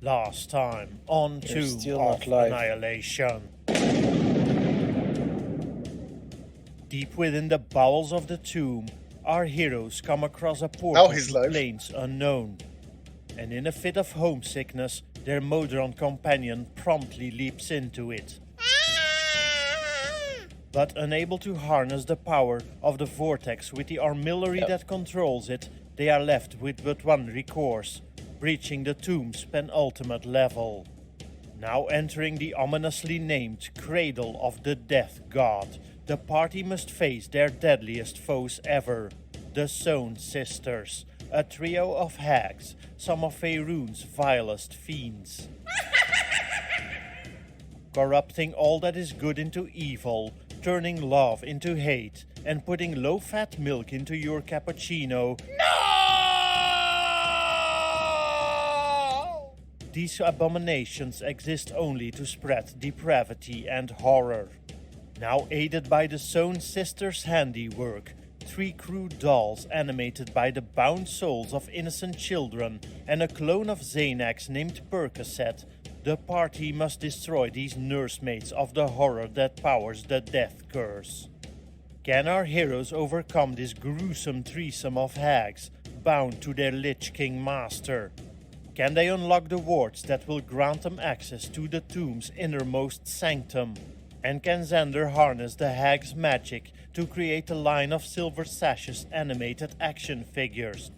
Last time on You're Tomb still of not live. Annihilation. Deep within the bowels of the tomb, our heroes come across a portal he's to live. planes unknown. And in a fit of homesickness, their Modron companion promptly leaps into it. But unable to harness the power of the vortex with the armillary that controls it, they are left with but one recourse, breaching the tomb's penultimate level. Now entering the ominously named Cradle of the Death God, the party must face their deadliest foes ever, the Sown Sisters, a trio of hags, some of Faerun's vilest fiends. Corrupting all that is good into evil, turning love into hate, and putting low-fat milk into your cappuccino. No! These abominations exist only to spread depravity and horror. Now aided by the Sown Sisters' handiwork, 3 crude dolls animated by the bound souls of innocent children and a clone of Xanax named Percocet, the party must destroy these nursemaids of the horror that powers the death curse. Can our heroes overcome this gruesome threesome of hags, bound to their Lich King master? Can they unlock the wards that will grant them access to the tomb's innermost sanctum? And can Xander harness the hag's magic to create a line of Silver Sash's animated action figures?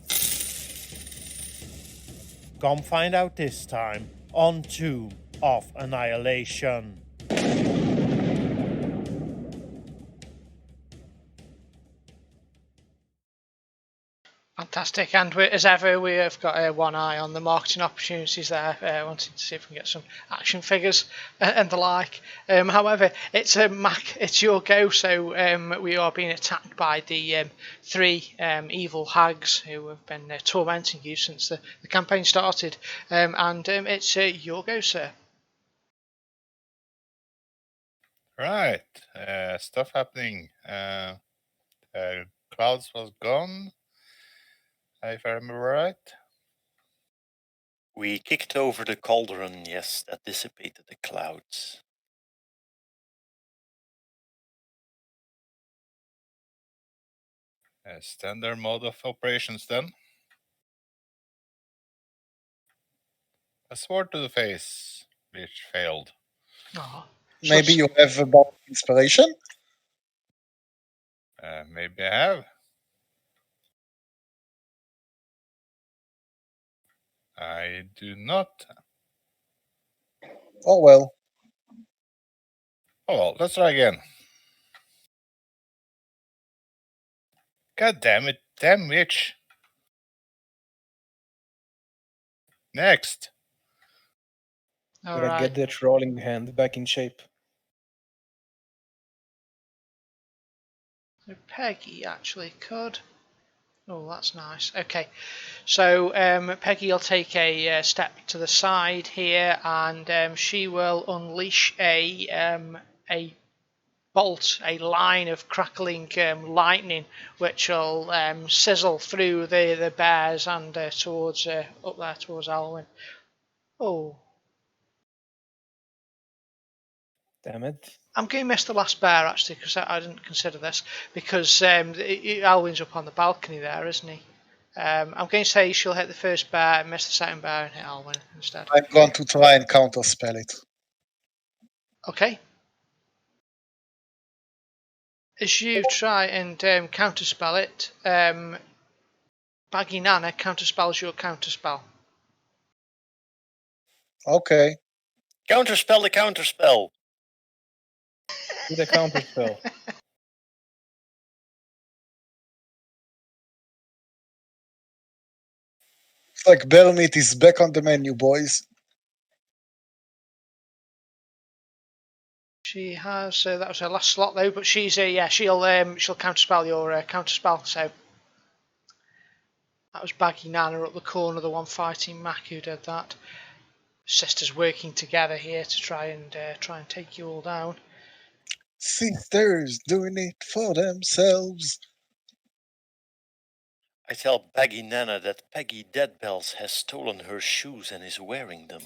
Come find out this time on Tomb of Annihilation. Fantastic, and as ever, we have got one eye on the marketing opportunities there, wanting to see if we can get some action figures and the like. However, it's Mac, it's your go, so we are being attacked by the 3 evil hags who have been tormenting you since the campaign started, and it's your go, sir. Right, stuff happening. Clouds was gone, if I remember right. We kicked over the cauldron, yes, that dissipated the clouds. Standard mode of operations then. A sword to the face, which failed. Oh, Maybe you have a bad inspiration? Maybe I have. I do not. Oh well. Oh well, let's try again. God damn it, damn witch. Next. Gotta Alright. get that rolling hand back in shape. So Peggy actually could. Oh, that's nice. Okay, so Peggy will take a step to the side here, and she will unleash a bolt, a line of crackling lightning, which will sizzle through the bears and towards up there towards Alwyn. Oh, Damn it. I'm going to miss the last bear actually, because I didn't consider this, because Alwyn's up on the balcony there, isn't he? I'm going to say she'll hit the first bear, miss the second bear, and hit Alwyn instead. I'm going to try and counterspell it. Okay. As you try and counterspell it, Baggy Nana counterspells your counterspell. Okay. Counterspell the counterspell! Do the counter spell. It's like bear meat is back on the menu, boys. She has that was her last slot though, but she's she'll counterspell your counterspell. So that was Baggy Nana up the corner, the one fighting Mac who did that. Sisters working together here to try and take you all down. Sisters doing it for themselves. I tell Peggy Nana that Peggy Deadbells has stolen her shoes and is wearing them.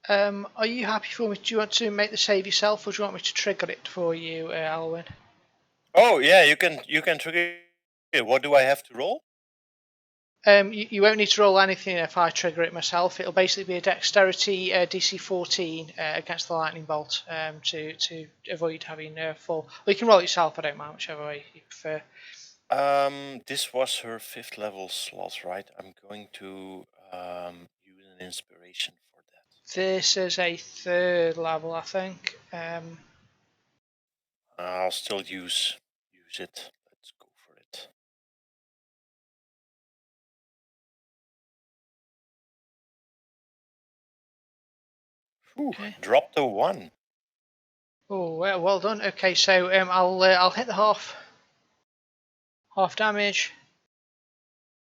Are you happy for me? Do you want to make the save yourself, or do you want me to trigger it for you, Alwyn? Oh yeah, you can trigger it. What do I have to roll? You won't need to roll anything if I trigger it myself. It'll basically be a dexterity DC 14 against the lightning bolt to avoid having fall. Well, you can roll it yourself. I don't mind, whichever way you prefer. This was her 5th level slot, right? I'm going to use an inspiration for that. This is a 3rd level, I think. I'll still use it. Let's go for it. Whew, Okay. dropped a 1. Oh, well done. Okay, so I'll hit the half damage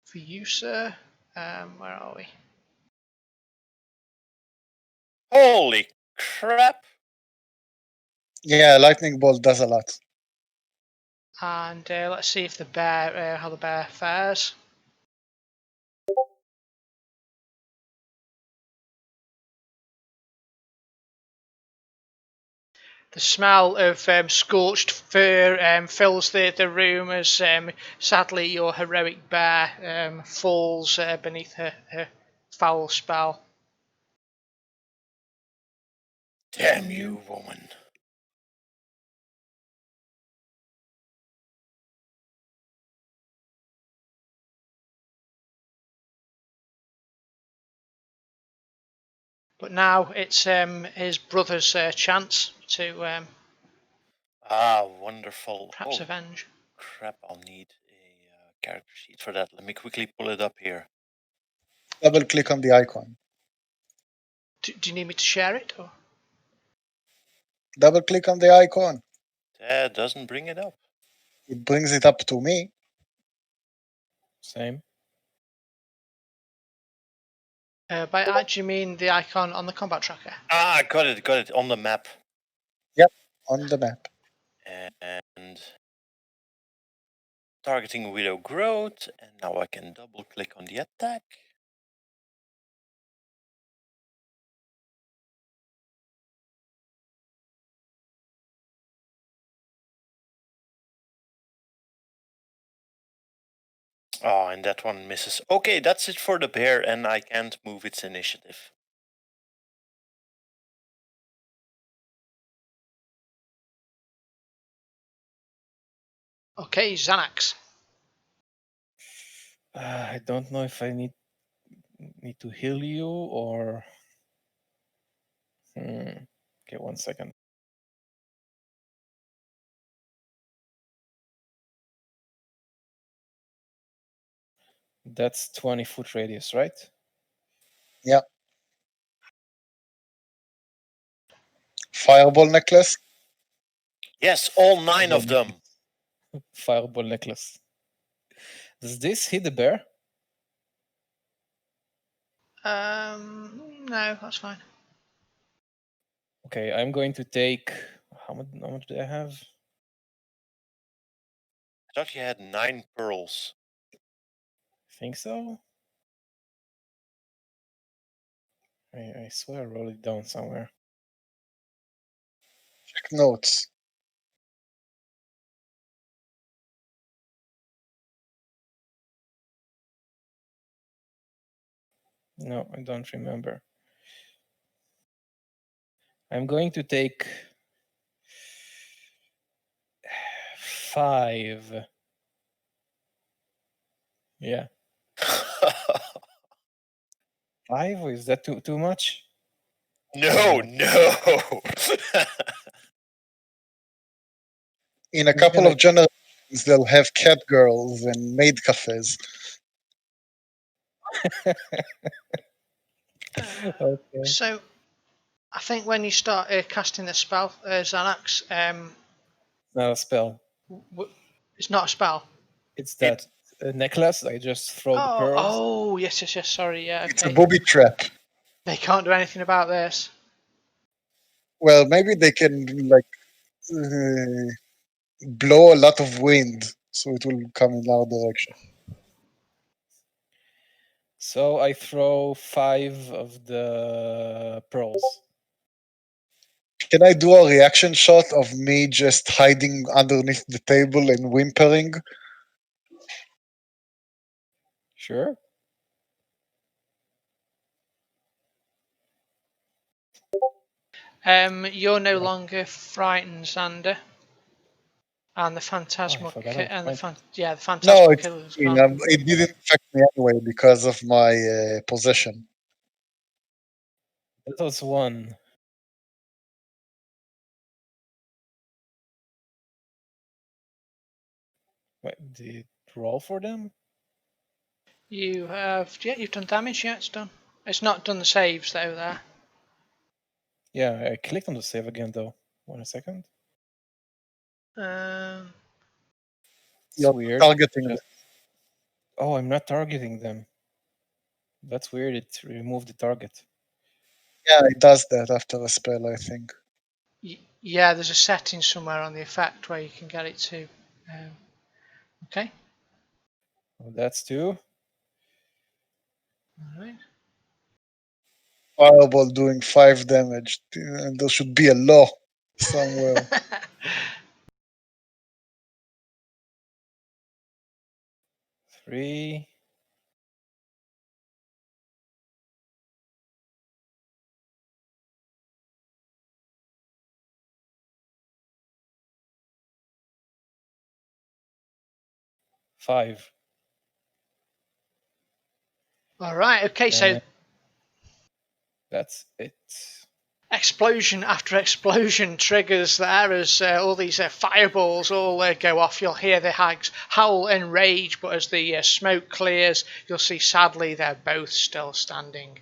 for you, sir. Where are we? Holy crap! Yeah, lightning bolt does a lot. And let's see if the bear how the bear fares. The smell of scorched fur fills the room as sadly your heroic bear falls beneath her foul spell. Damn you, woman. But now it's his brother's chance to Wonderful. perhaps Oh, avenge. crap, I'll need a character sheet for that. Let me quickly pull it up here. Double click on the icon. Do you need me to share it? Or? Double click on the icon. That doesn't bring it up. It brings it up to me. Same. By that, do you mean the icon on the combat tracker? Got it. On the map. Yep, on the map. And targeting Widow Growth. And now I can double click on the attack. Oh, and that one misses. Okay, that's it for the bear, and I can't move its initiative. Okay, Xanax. I don't know if I need to heal you or. Okay, 1 second. That's 20-foot radius, right? Yeah. Fireball necklace. Yes, all 9 of them. Fireball necklace. Does this hit the bear? No, that's fine. Okay, I'm going to take. How much do I have? I thought you had 9 pearls. I think so. I swear I wrote it down somewhere. Check notes. No, I don't remember. I'm going to take 5. Yeah. 5, or is that too much? No. In a couple of generations, they'll have cat girls and maid cafes. Okay. So, I think when you start casting the spell, Xanax, Not a spell. it's not a spell. It's that necklace. I just throw the pearls. Oh, yes, sorry, yeah, It's a okay. booby trap. They can't do anything about this. Well, maybe they can like blow a lot of wind, so it will come in our direction. So I throw 5 of the pearls. Can I do a reaction shot of me just hiding underneath the table and whimpering? Sure. You're no longer frightened, Xander. And the phantasmal forgot I was the No, phantasmal it's killer's fine. gone. It didn't affect me anyway because of my possession. That was 1. Wait, did it roll for them? You have, yeah, you've done damage. Yeah, it's done. It's not done the saves though. There. Yeah, I clicked on the save again though. 1 second. Um, It's You're weird. targeting them. Oh, I'm not targeting them. That's weird. It removed the target. Yeah, it does that after a spell, I think. yeah, there's a setting somewhere on the effect where you can get it to. Okay. Oh, that's 2. All right. Fireball doing 5 damage. And there should be a law somewhere. 3. 5. All right. Okay. So That's it. explosion after explosion triggers there as all these fireballs all go off. You'll hear the hags howl in rage, but as the smoke clears, you'll see sadly they're both still standing.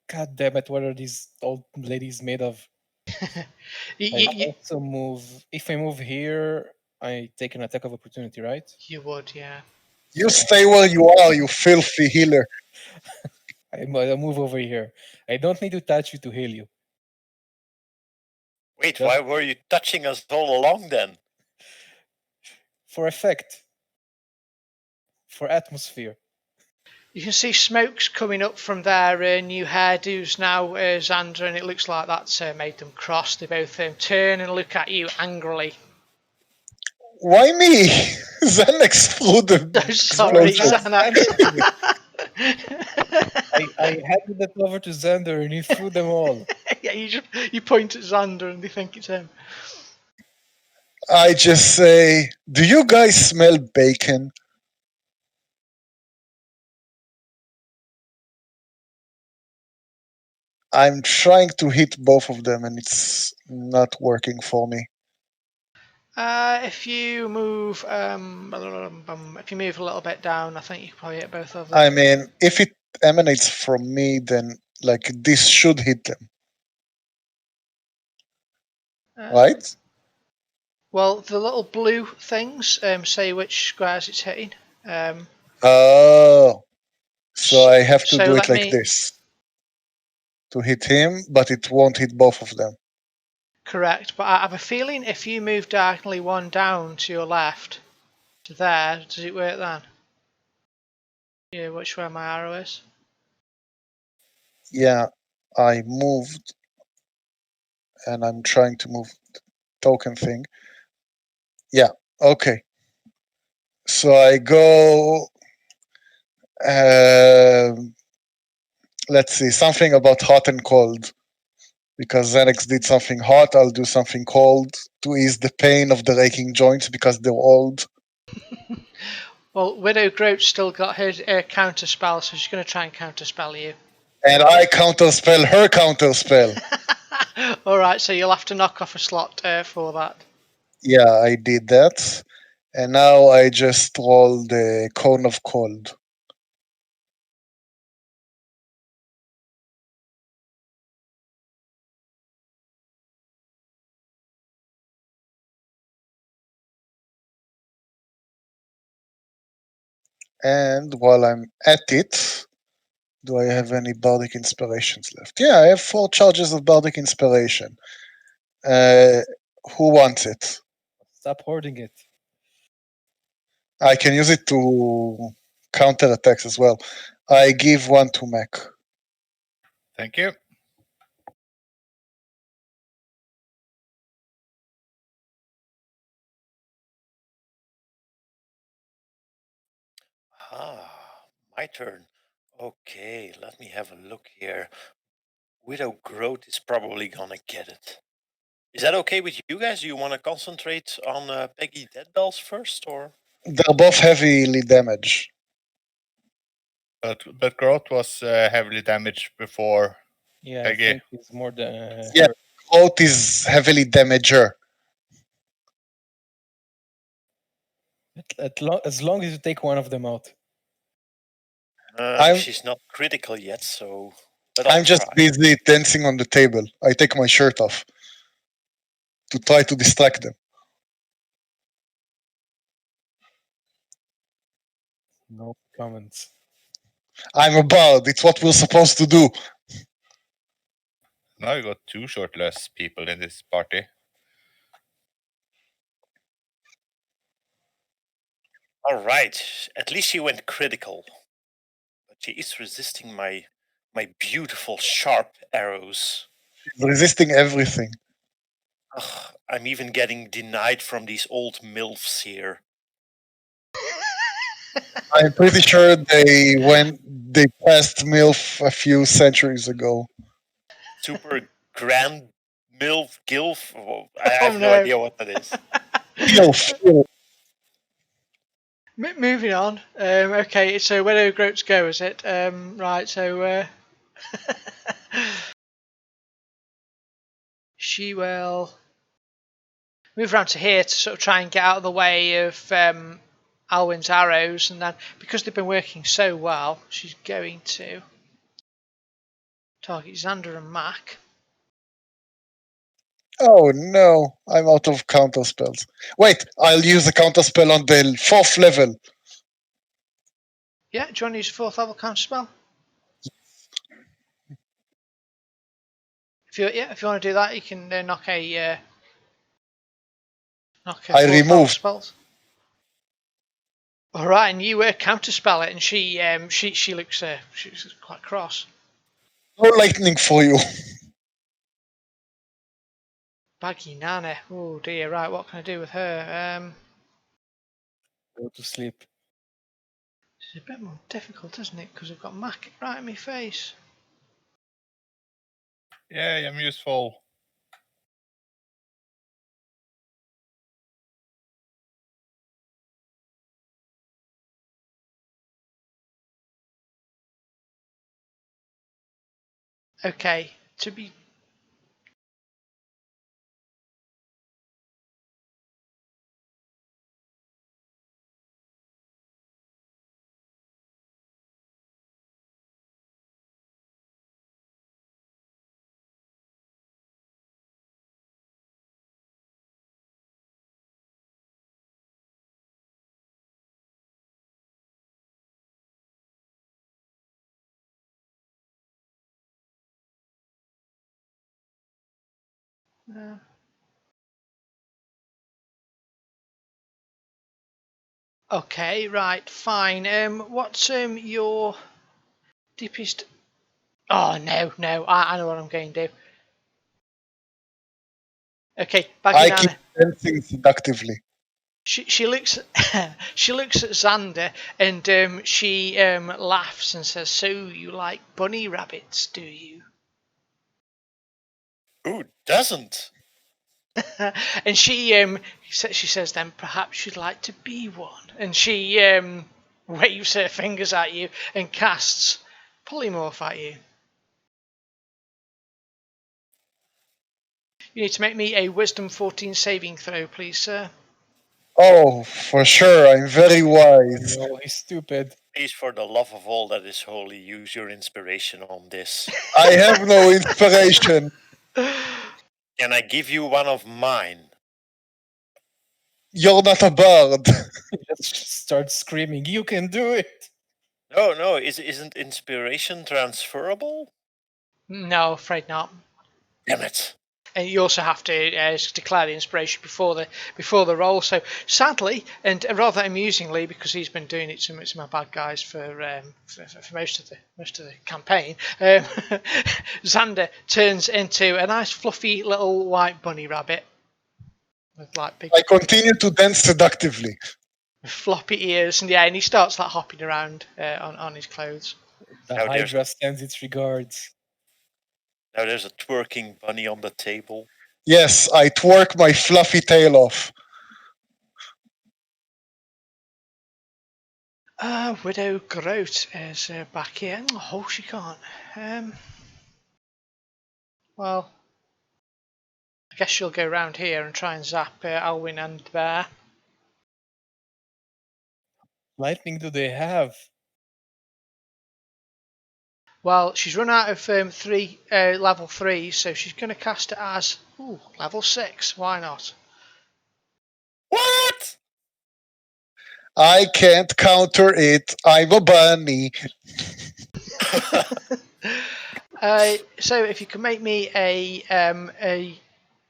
God damn it! What are these old ladies made of? I also move. If I move here, I take an attack of opportunity, right? You would, yeah. You stay where you are, you filthy healer. I move over here. I don't need to touch you to heal you. Wait, why were you touching us all along then? For effect. For atmosphere. You can see smokes coming up from their new hairdos now, Xander, and it looks like that's made them cross. They both turn and look at you angrily. Why me? Xanax threw the Sorry, explosion. Xanax. I handed that over to Xander and he threw them all. Yeah, you point at Xander and they think it's him. I just say, do you guys smell bacon? I'm trying to hit both of them and it's not working for me. If you move, if you move a little bit down, I think you can probably hit both of them. I mean, if it emanates from me, then like this should hit them, right? Well, the little blue things say which squares it's hitting. Oh, so I have to so do let it like me- this to hit him, but it won't hit both of them. Correct, but I have a feeling if you move diagonally 1 down to your left, to there, does it work then? Yeah, which way my arrow is? Yeah, I moved, and I'm trying to move the token thing. Yeah, okay. So I go. Let's see, something about hot and cold. Because Xanax did something hot, I'll do something cold to ease the pain of the raking joints because they're old. Well, Widow Groat's still got her counter spell, so she's going to try and counter spell you. And I counterspell her counterspell. Alright, so you'll have to knock off a slot for that. Yeah, I did that. And now I just roll the cone of cold. And while I'm at it, do I have any bardic inspirations left? Yeah, I have 4 charges of bardic inspiration. Who wants it? Stop hoarding it. I can use it to counter attacks as well. I give 1 to Mac. Thank you. My turn. Okay, let me have a look here. Widow Growth is probably gonna get it. Is that okay with you guys? Do you want to concentrate on Peggy Deadbells first, or? They're both heavily damaged. But Growth was heavily damaged before. Yeah, Peggy. I think it's more than. Yeah. Growth is heavily damager. As long as you take one of them out. She's not critical yet, so. But I'm just busy dancing on the table. I take my shirt off to try to distract them. No comments. I'm a bard. It's what we're supposed to do. Now you got 2 shortless people in this party. All right. At least she went critical. But she is resisting my beautiful sharp arrows. She's resisting everything. Ugh, I'm even getting denied from these old MILFs here. I'm pretty sure they passed MILF a few centuries ago. Super grand MILF, GILF. I have no idea what that is. GILF. Moving on. Okay, so where do Groats go, is it? Right, so she will move around to here to sort of try and get out of the way of Alwyn's arrows, and then because they've been working so well, she's going to target Xander and Mac. Oh no, I'm out of counter spells. Wait, I'll use a counter spell on the 4th level. Yeah, do you want to use a 4th level counter spell? If you want to do that, you can knock a I 4th level remove. spells. All right, and you counterspell it, and she looks she's quite cross. No lightning for you. Baggy Nana. Oh dear. Right, what can I do with her? Go to sleep. It's a bit more difficult, isn't it? Because I've got Mac right in my face. Yeah, I'm useful. Okay, to be. Okay, right, fine. What's your deepest? Oh no, I know what I'm going to do. Okay, Baggy I Nana. keep dancing seductively. She looks she looks at Xander and she laughs and says, "So you like bunny rabbits, do you?" Who doesn't? And she says, "Then perhaps you'd like to be one." And she waves her fingers at you and casts polymorph at you. You need to make me a Wisdom 14 saving throw, please, sir. Oh, for sure. I'm very wise. No, he's stupid. Please, for the love of all that is holy, use your inspiration on this. I have no inspiration. Can I give you one of mine? You're not a bird. He just starts screaming, "You can do it!" No, isn't inspiration transferable? No, afraid not. Damn it. And you also have to declare the inspiration before the roll. So sadly, and rather amusingly, because he's been doing it to my bad guys for most of the campaign, Xander turns into a nice fluffy little white bunny rabbit with like big I continue to dance seductively. floppy ears, and he starts like hopping around on his clothes. The Now there's- Hydra sends its regards. Now there's a twerking bunny on the table. Yes, I twerk my fluffy tail off. Widow Groat is back here. Oh, she can't. Well, I guess she'll go round here and try and zap Alwyn and the bear. Lightning do they have? Well, she's run out of level 3, so she's going to cast it as level 6. Why not? What? I can't counter it. I'm a bunny. So if you can make me a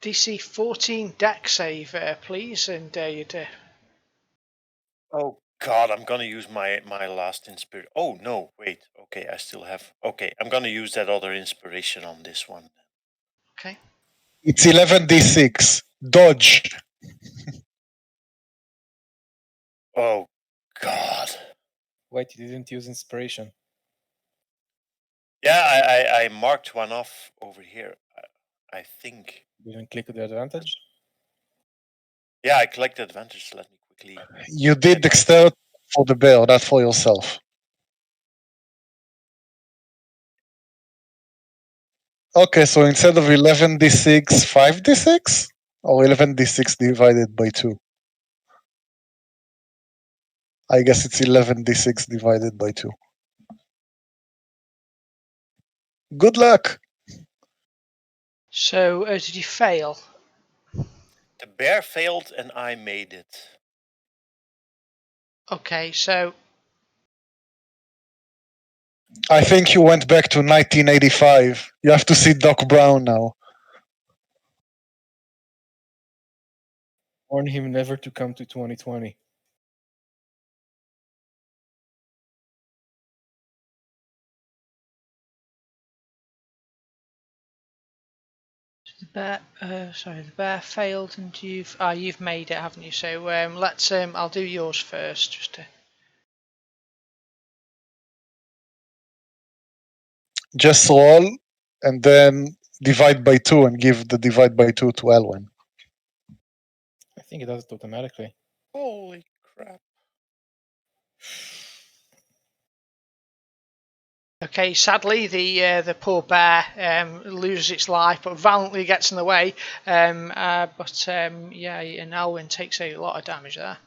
DC 14 deck save, please, and you'd. Oh God, I'm gonna use my last inspiration. Oh no, wait. Okay, I still have. Okay, I'm gonna use that other inspiration on this one. Okay. It's 11d6. Dodge. Oh God. Wait, you didn't use inspiration. Yeah, I marked one off over here. I think. You didn't click the advantage? Yeah, I collect advantage. Let me quickly. You did dexterity for the bear, not for yourself. Okay, so instead of 11d6, 5d6? Or 11d6 divided by 2? I guess it's 11d6 divided by 2. Good luck! So did you fail? The bear failed and I made it. Okay, so I think you went back to 1985. You have to see Doc Brown now. Warn him never to come to 2020. the bear failed, and you've made it, haven't you? So let's I'll do yours first, just to. Just roll and then divide by 2 and give the divide by 2 to Elwyn. I think it does it automatically. Holy crap. Okay, sadly, the poor bear loses its life, but valiantly gets in the way. And Alwyn takes a lot of damage there.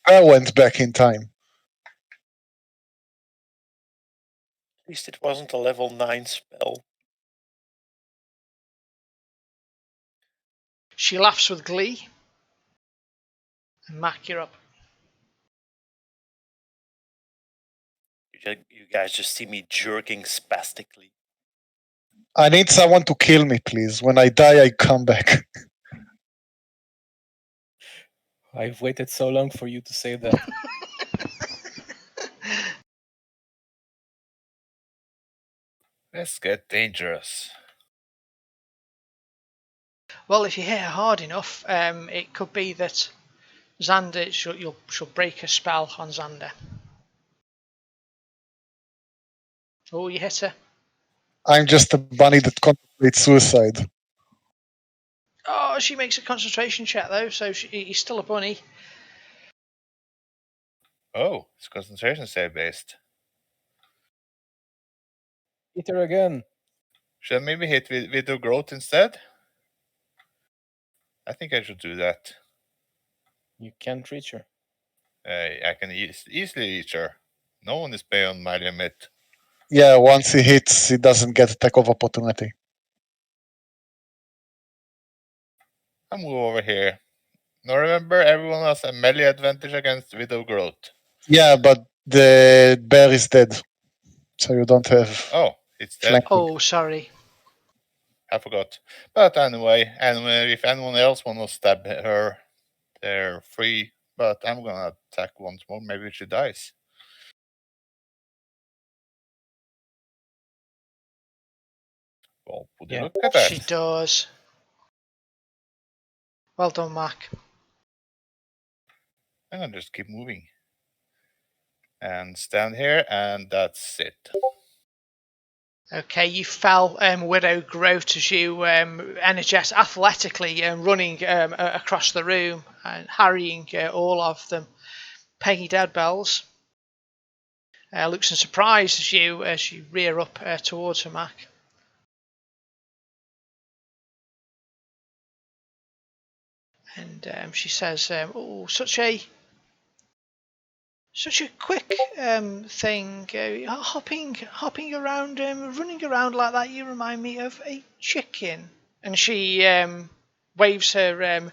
I went back in time. At least it wasn't a level 9 spell. She laughs with glee. And Mac, you're up. You guys just see me jerking spastically. I need someone to kill me, please. When I die, I come back. I've waited so long for you to say that. Let's get dangerous. Well, if you hit her hard enough, it could be that Xander, she'll break a spell on Xander. Oh, you hit her. I'm just a bunny that contemplates suicide. Oh, she makes a concentration check though, so he's still a bunny. Oh, it's concentration save based. Hit her again. Should I maybe hit with the growth instead? I think I should do that. You can't reach her. I can easily reach her. No one is beyond my limit. Yeah, once he hits, he doesn't get attack of opportunity. I'll move over here. Now remember, everyone has a melee advantage against Widow Growth. Yeah, but the bear is dead, so you don't have. Oh, it's dead. Flank. Oh, sorry. I forgot. But anyway, if anyone else wants to stab her, they're free. But I'm gonna attack once more. Maybe she dies. Well, would you Yeah. look at that? She does. Well done, Mac. I'm gonna just keep moving. And stand here, and that's it. Okay, you fell Widow Growth as you energize athletically running across the room and harrying all of them. Peggy Deadbells looks in surprise as you rear up towards her, Mac. And she says, "Oh, such a quick thing, hopping around, running around like that. You remind me of a chicken." And she waves her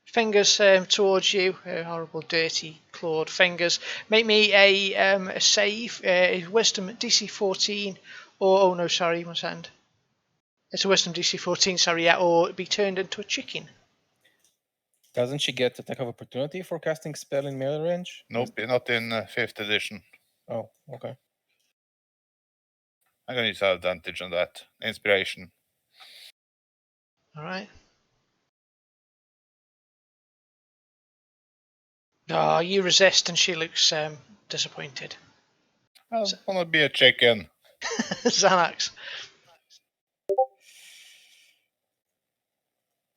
fingers towards you, her horrible, dirty, clawed fingers. Make me a save, Wisdom DC 14, or oh no, sorry, one second. It's a Wisdom DC 14, sorry, yeah, or be turned into a chicken. Doesn't she get attack of opportunity for casting spell in melee range? Nope, not in 5th edition. Oh, okay. I'm gonna use advantage on that. Inspiration. All right. Oh, you resist, and she looks disappointed. I wanna be a chicken. Xanax.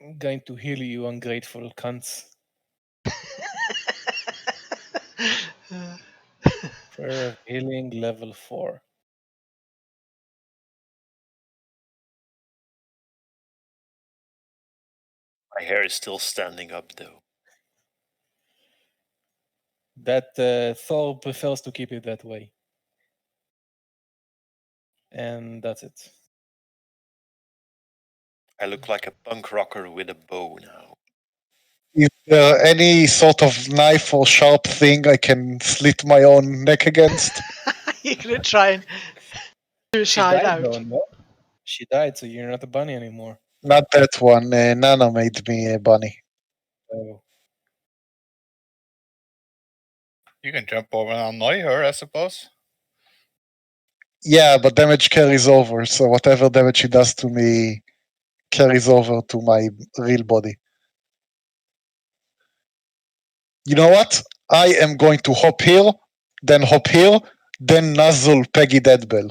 I'm going to heal you, ungrateful cunts. Prayer of Healing, level 4. My hair is still standing up, though. That Thor prefers to keep it that way. And that's it. I look like a punk rocker with a bow now. Is there any sort of knife or sharp thing I can slit my own neck against? You're gonna try and She suicide died out. though, no? She died, so you're not a bunny anymore. Not that one. Nana made me a bunny. So You can jump over and annoy her, I suppose. Yeah, but damage carries over, so whatever damage she does to me carries over to my real body. You know what? I am going to hop here, then nuzzle Peggy Deadbell.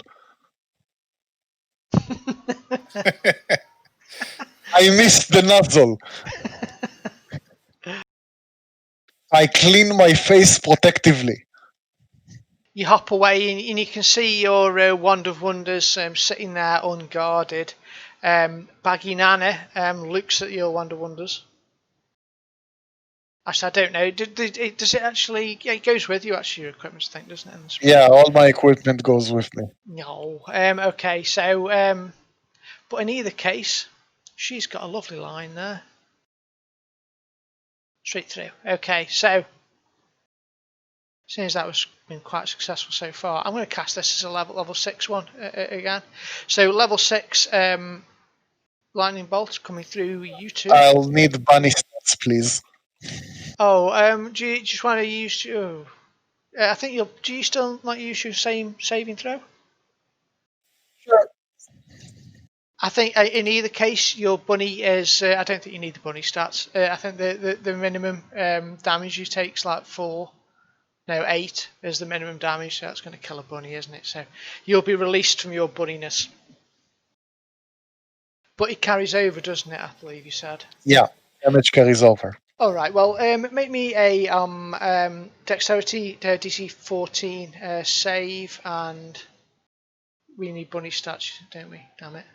I missed the nuzzle. I clean my face protectively. You hop away, and you can see your Wand of Wonders sitting there unguarded. Baggy Nana looks at your Wand of Wonders. Actually, I don't know. Does it actually? Yeah, it goes with you. Actually, your equipment, I think, doesn't it? Yeah, all my equipment goes with me. No. Okay. So, but in either case, she's got a lovely line there. Straight through. Okay. So, since that was been quite successful so far, I'm going to cast this as a level 6 one again. So level 6 lightning bolt coming through you two. I'll need bunny stats, please. Oh, do you just want to use? I think you'll. Do you still not use your same saving throw? Sure. I think in either case, your bunny is. I don't think you need the bunny stats. I think the minimum damage you take is like 8 is the minimum damage. So that's going to kill a bunny, isn't it? So you'll be released from your bunniness. But it carries over, doesn't it? I believe you said. Yeah, damage carries over. All right. Well, make me a dexterity DC 14 save, and we need bunny stats, don't we? Damn it.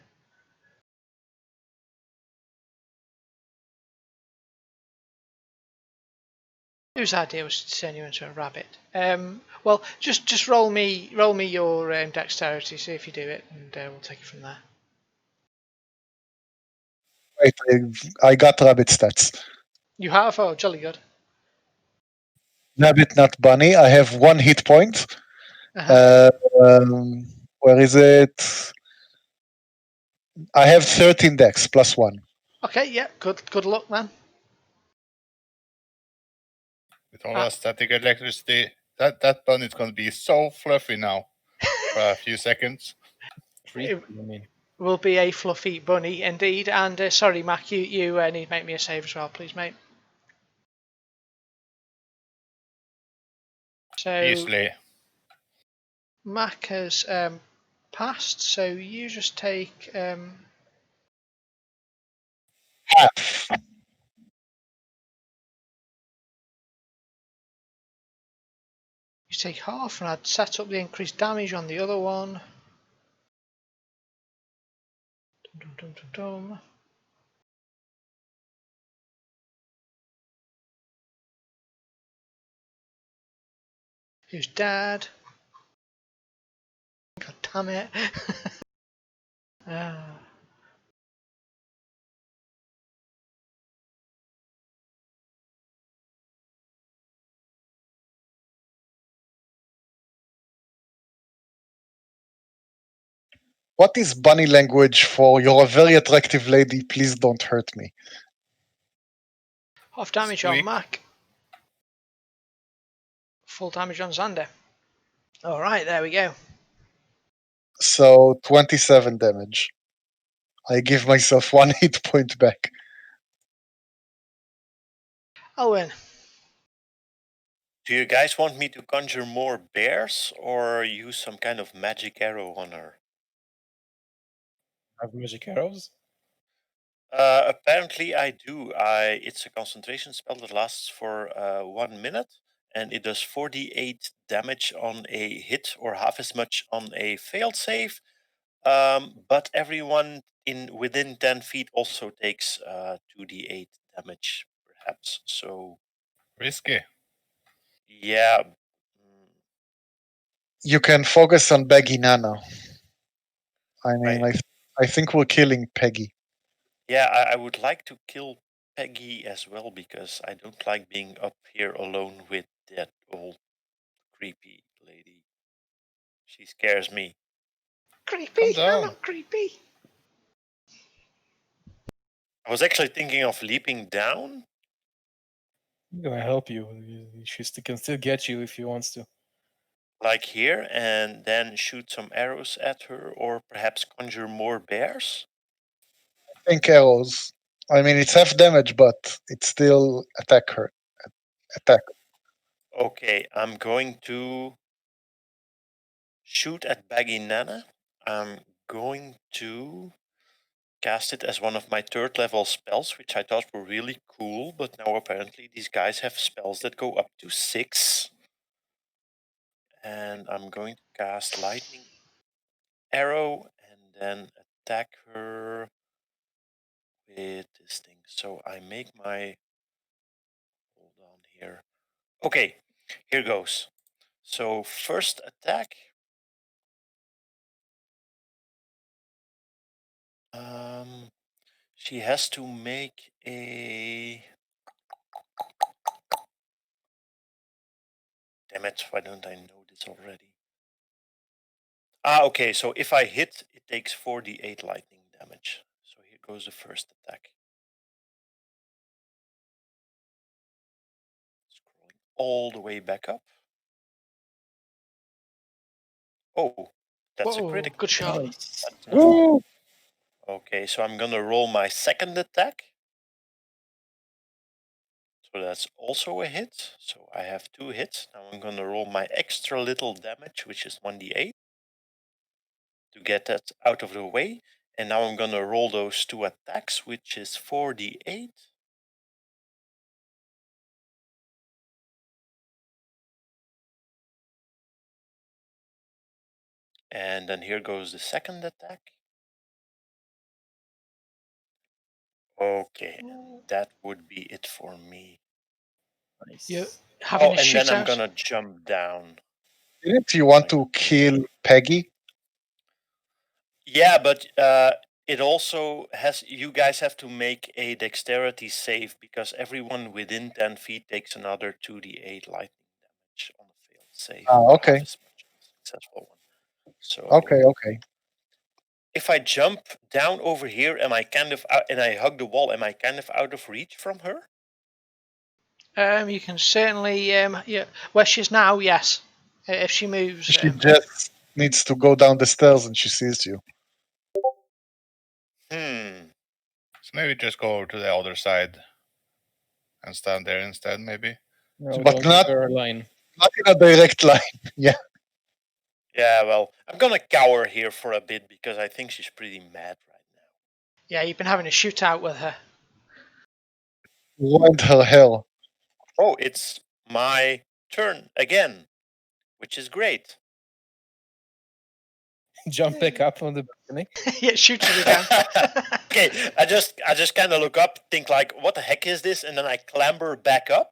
Whose idea was to turn you into a rabbit? Well, just roll me your dexterity, see if you do it, and we'll take it from there. Wait, I got rabbit stats. You have? Oh, jolly good. Nabbit, not bunny. I have 1 hit point. Uh-huh. Where is it? I have 13 dex plus 1. Okay, yeah, good luck then. With all that static electricity, that bunny's going to be so fluffy now for a few seconds. Will be a fluffy bunny indeed. And sorry, Mac, you need to make me a save as well, please, mate. So Easily. Mac has passed, so you just take Half. you take half, and I'd set up the increased damage on the other one. Dum, dum, dum, dum. Who's Dad? God damn it. What is bunny language for "you're a very attractive lady, please don't hurt me"? Half damage Squeak. on Mac. Full damage on Xander. Alright, there we go. So 27 damage. I give myself 1 hit point back. Owen. Do you guys want me to conjure more bears or use some kind of magic arrow on her? Have magic arrows? Apparently I do. It's a concentration spell that lasts for 1 minute, and it does 48 damage on a hit or half as much on a failed save. But everyone within 10 feet also takes 2d8 damage, perhaps. So Risky. yeah. You can focus on Baggy Nana. I mean, Right. I think we're killing Peggy. Yeah, I would like to kill Peggy as well, because I don't like being up here alone with that old creepy lady. She scares me. Creepy? Calm down. I'm not creepy. I was actually thinking of leaping down. I'm gonna help you. She can still get you if he wants to. Like here, and then shoot some arrows at her, or perhaps conjure more bears? I think arrows. I mean, it's half damage, but it's still attack her. Attack. Okay, I'm going to shoot at Baggy Nana. I'm going to cast it as one of my 3rd level spells, which I thought were really cool, but now apparently these guys have spells that go up to 6. And I'm going to cast Lightning Arrow and then attack her with this thing. So I make my... Hold on here. Okay, here goes. So first attack. She has to make a... Damn it, why don't I know this already? Okay, so if I hit, it takes 4d8 lightning damage. So here goes the first attack. Scrolling all the way back up. Oh, that's a critical. Good shot. Nice. Okay, so I'm gonna roll my second attack. So that's also a hit. So I have 2 hits. Now I'm gonna roll my extra little damage, which is 1d8, to get that out of the way. And now I'm gonna roll those 2 attacks, which is 4d8. And then here goes the second attack. Okay, that would be it for me. Nice. You having a and then I'm shootout? gonna jump down. Didn't you want to kill Peggy? Yeah, but it also has, you guys have to make a dexterity save because everyone within 10 feet takes another 2d8 lightning damage on a failed save. Okay. Half as much as a successful one. So Okay. if I jump down over here, am I kind of out, and I hug the wall, am I kind of out of reach from her? You can certainly, yeah, where she's now, yes. If she moves. She just needs to go down the stairs and she sees you. So maybe just go over to the other side and stand there instead, maybe. No, But don't not- give her a line. Not in a direct line. Yeah. Yeah, well, I'm gonna cower here for a bit because I think she's pretty mad right now. Yeah, you've been having a shootout with her. Wind her hell. Oh, it's my turn again, which is great. Jump back up on the balcony. Yeah, shoot her again. Okay, I just kind of look up, think like, what the heck is this? And then I clamber back up.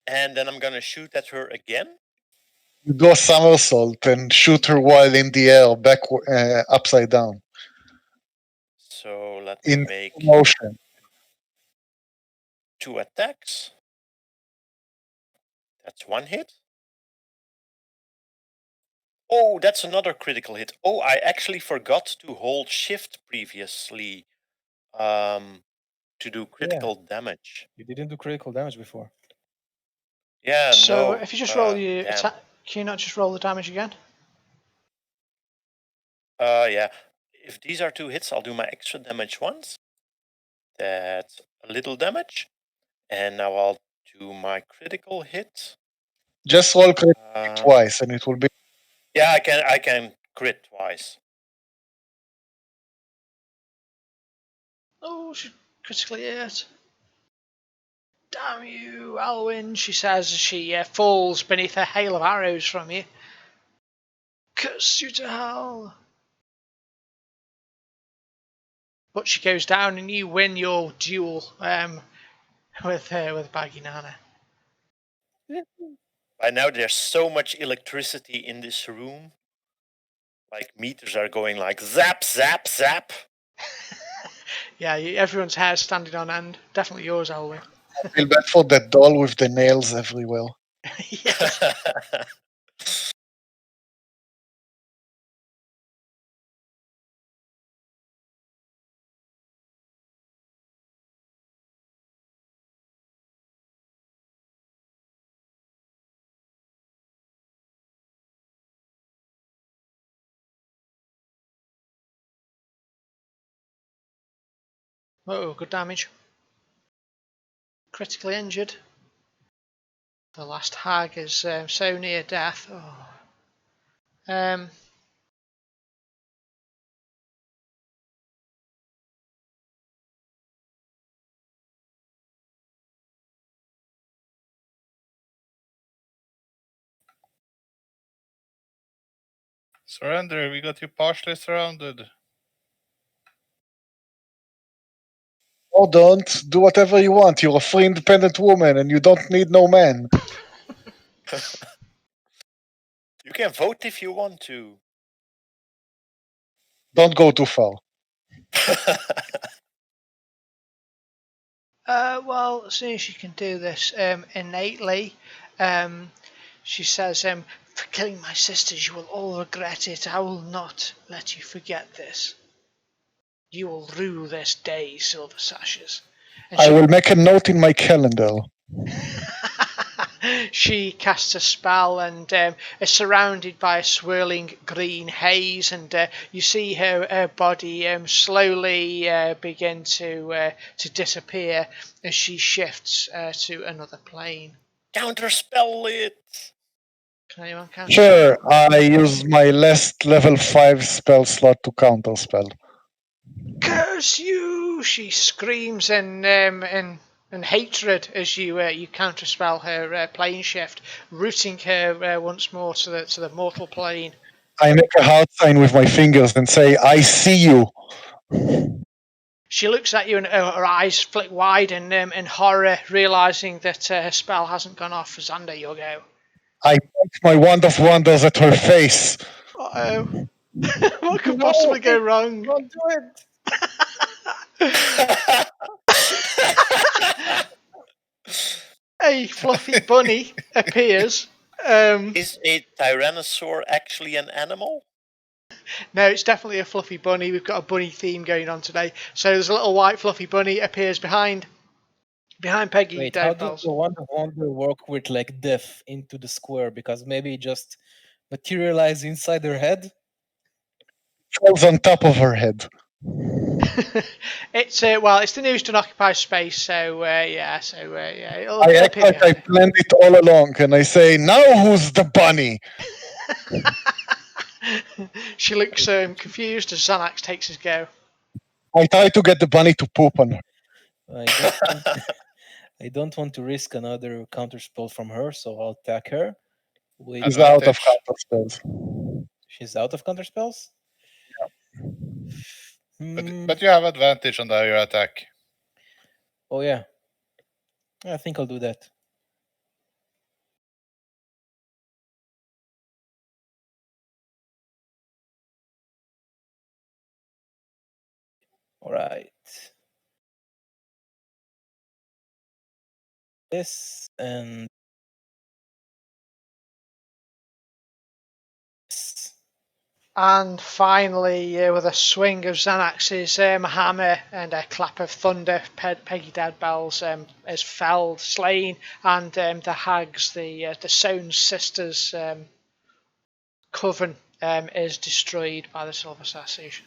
And then I'm gonna shoot at her again. You do a somersault and shoot her while in the air, back upside down. So let me In make motion. 2 attacks. That's 1 hit. Oh, that's another critical hit. Oh, I actually forgot to hold shift previously to do critical damage. You didn't do critical damage before. Yeah, So no. if you just roll your damn. attack, can you not just roll the damage again? Yeah. If these are 2 hits, I'll do my extra damage once. That's a little damage. And now I'll do my critical hit. Just roll crit twice and it will be. Yeah, I can crit twice. Oh, she critically hit. Damn you, Alwyn, she says as she falls beneath a hail of arrows from you. Curse you to hell. But she goes down and you win your duel with Baggy Nana. By now there's so much electricity in this room. Like meters are going like zap, zap, zap. Yeah, everyone's hair's standing on end. Definitely yours, Alwyn. I feel bad for that doll with the nails everywhere. Yes. Oh, good damage. Critically injured. The last hag is so near death. Oh. Surrender, we got you partially surrounded. Oh, don't do whatever you want. You're a free, independent woman, and you don't need no man. You can vote if you want to. Don't go too far. Well, as soon as she can do this innately, she says, for killing my sisters, you will all regret it. I will not let you forget this. You will rue this day, Silver Sashes. And I will make a note in my calendar. she casts a spell and is surrounded by a swirling green haze, and you see her body slowly begin to disappear as she shifts to another plane. Counterspell it. Can anyone counter? Sure, I use my last level 5 spell slot to counterspell. Curse you! She screams in hatred as you counterspell her plane shift, rooting her once more to the mortal plane. I make a heart sign with my fingers and say, I see you. She looks at you and her eyes flick wide in horror, realising that her spell hasn't gone off. Xander, you'll go. I point my wand of wonders at her face. Uh-oh. What could possibly go wrong? Don't do it. A fluffy bunny appears. Is a tyrannosaur actually an animal? No, it's definitely a fluffy bunny. We've got a bunny theme going on today. So there's a little white fluffy bunny appears behind Peggy. Wait, how does the Wonder work with like death into the square? Because maybe it just materialize inside her head. Falls on top of her head. It's it's the newest unoccupied space, so yeah. It'll I act appear like I behind planned it all along, and I say, "Now who's the bunny?" She looks confused as Xanax takes his go. I try to get the bunny to poop on her. I don't want to risk another counter spell from her, so I'll attack her. She's out of Advantage. counter spells. She's out of counter spells? But you have advantage on your attack. Oh yeah. I think I'll do that. All right. This and this. And finally, with a swing of Xanax's hammer and a clap of thunder, Peggy Deadbells is felled, slain, and the hags, the Sown sisters' coven is destroyed by the Silver Assassination.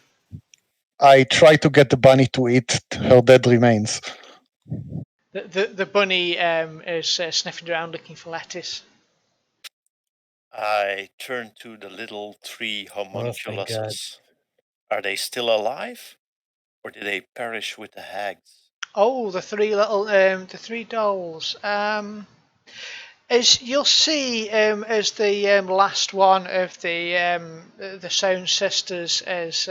I try to get the bunny to eat her dead remains. The bunny is sniffing around looking for lettuce. I turn to the little three God. homunculuses. Are they still alive? Or did they perish with the hags? Oh, the three dolls. As you'll see, as the last one of the Sown sisters is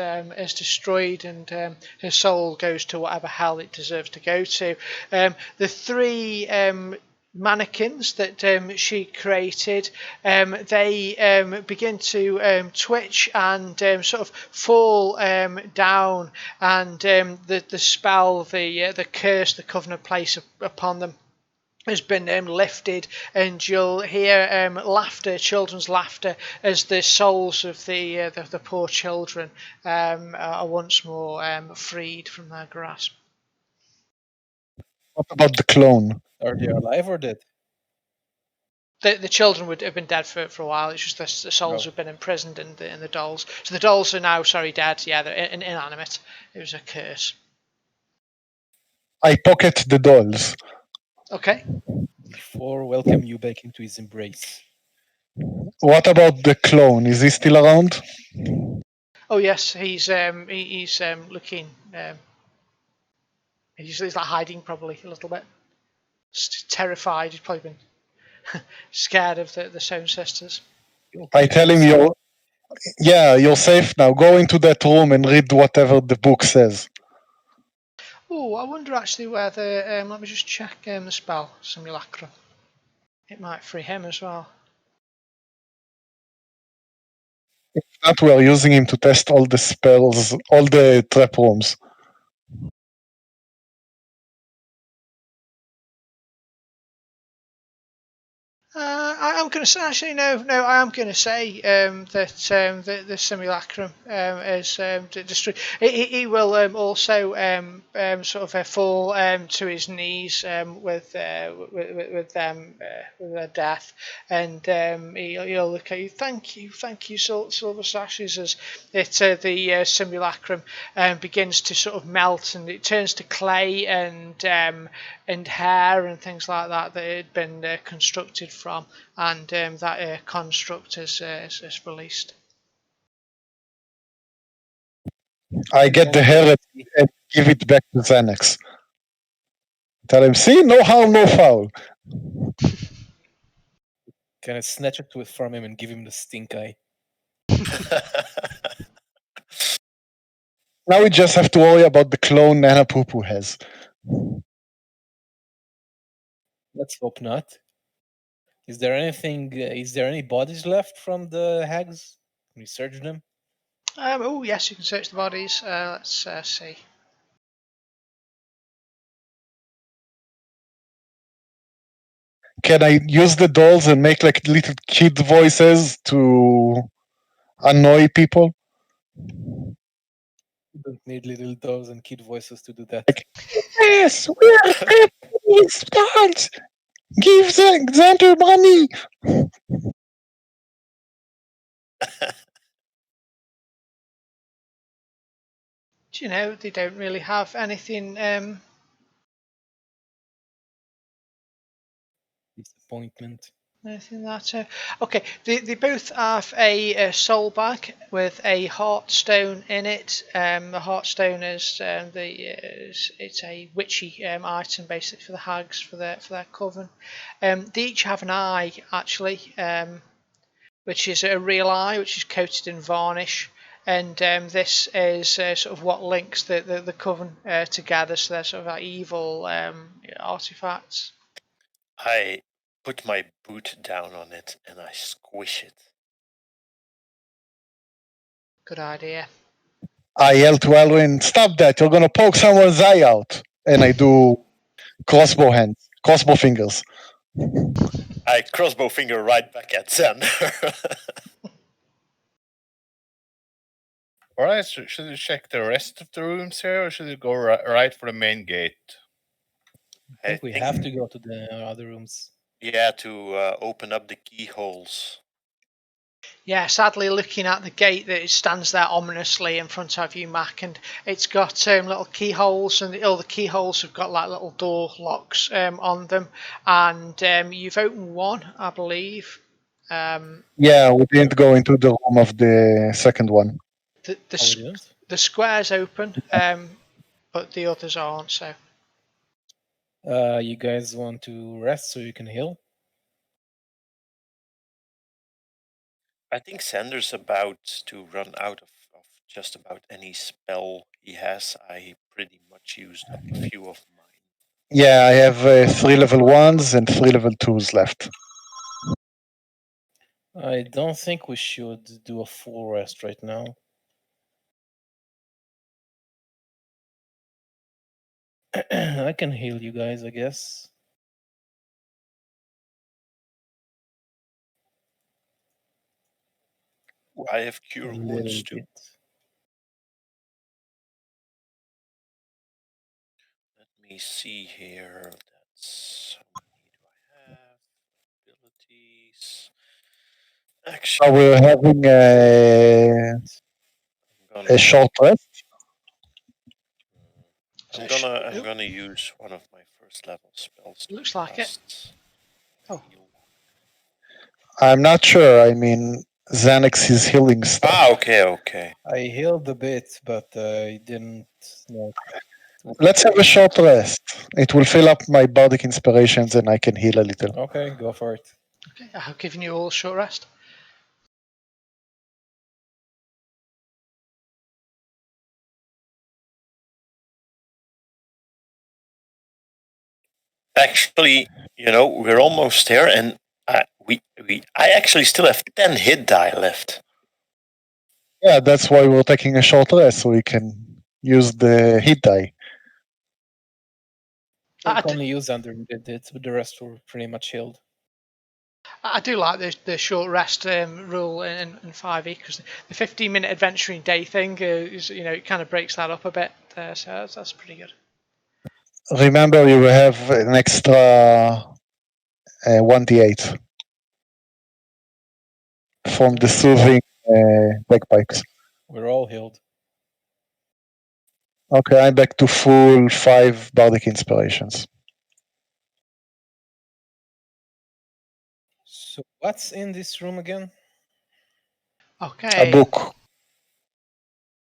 destroyed and her soul goes to whatever hell it deserves to go to, the three mannequins that she created, they begin to twitch and sort of fall down, and the spell, the curse, the covenant placed upon them has been lifted, and you'll hear laughter, children's laughter, as the souls of the poor children are once more freed from their grasp. What about the clone? Are they alive or dead? The children would have been dead for a while. It's just the souls have been imprisoned in the dolls. So the dolls are now, dead. Yeah, they're inanimate. It was a curse. I pocket the dolls. Okay. Before welcome you back into his embrace. What about the clone? Is he still around? Oh yes, he's looking. He's like hiding probably a little bit. Just terrified. He's probably been scared of the Sown sisters. I tell him you're safe now. Go into that room and read whatever the book says. Oh, I wonder actually whether let me just check the spell simulacrum. It might free him as well. If not, we are using him to test all the spells, all the trap rooms. I'm going to say actually no. I am going to say that the simulacrum is destroyed. He will also sort of fall to his knees with their death, and he'll look at you. Thank you, Silver Sashes, as the simulacrum begins to sort of melt, and it turns to clay and hair and things like that that had been constructed from, and that construct is released. I get the hair and give it back to Xanax. Tell him, see, no harm, no foul. Can I snatch it from him and give him the stink eye? Now we just have to worry about the clone Nana Poo Poo has. Let's hope not. Is there anything? Is there any bodies left from the hags? Can we search them? Oh yes, you can search the bodies. Let's see. Can I use the dolls and make like little kid voices to annoy people? You don't need little dolls and kid voices to do that. Like, yes, we are Japanese dolls. Give Xander money. Do you know they don't really have anything? Disappointment. Anything that? Okay, they both have a soul bag with a heartstone in it. The heartstone is it's a witchy item basically for the hags for their coven. They each have an eye actually, which is a real eye, which is coated in varnish. And this is sort of what links the coven together. So they're sort of like evil artifacts. I put my boot down on it and I squish it. Good idea. I yell to Alwyn, "Stop that! You're gonna poke someone's eye out!" And I do crossbow fingers. I crossbow finger right back at Xander. Alright, so should we check the rest of the rooms here, or should we go right for the main gate? I think we have to go to the other rooms. Yeah, to open up the keyholes. Yeah, sadly, looking at the gate that it stands there ominously in front of you, Mac, and it's got little keyholes, and all the keyholes have got like little door locks on them, and you've opened one, I believe. Yeah, we didn't go into the room of the second one. The square's open, but the others aren't. So, you guys want to rest so you can heal? I think Xander's about to run out of just about any spell he has. I pretty much used up a few of mine. Yeah, I have 3 level 1s and 3 level 2s left. I don't think we should do a full rest right now. I can heal you guys, I guess. I have cure wounds too. Let me see here. That's how many do I have? Abilities. Actually, we're having a short rest. I'm gonna use one of my first level spells. Looks like it. Oh. I'm not sure. I mean, Xanax is healing stuff. Okay. I healed a bit, but I didn't know. Let's have a short rest. It will fill up my bardic inspirations and I can heal a little. Okay, go for it. Okay, I've given you all a short rest. Actually, we're almost there, and I actually still have 10 hit die left. Yeah, that's why we're taking a short rest, so we can use the hit die. I can only use under it, but the rest were pretty much healed. I do like the short rest rule in 5e, because the 15-minute adventuring day thing is, it kind of breaks that up a bit. So that's pretty good. Remember, you will have an extra 1d8 from the soothing bagpipes. We're all healed. Okay, I'm back to full 5 bardic inspirations. So what's in this room again? Okay. A book.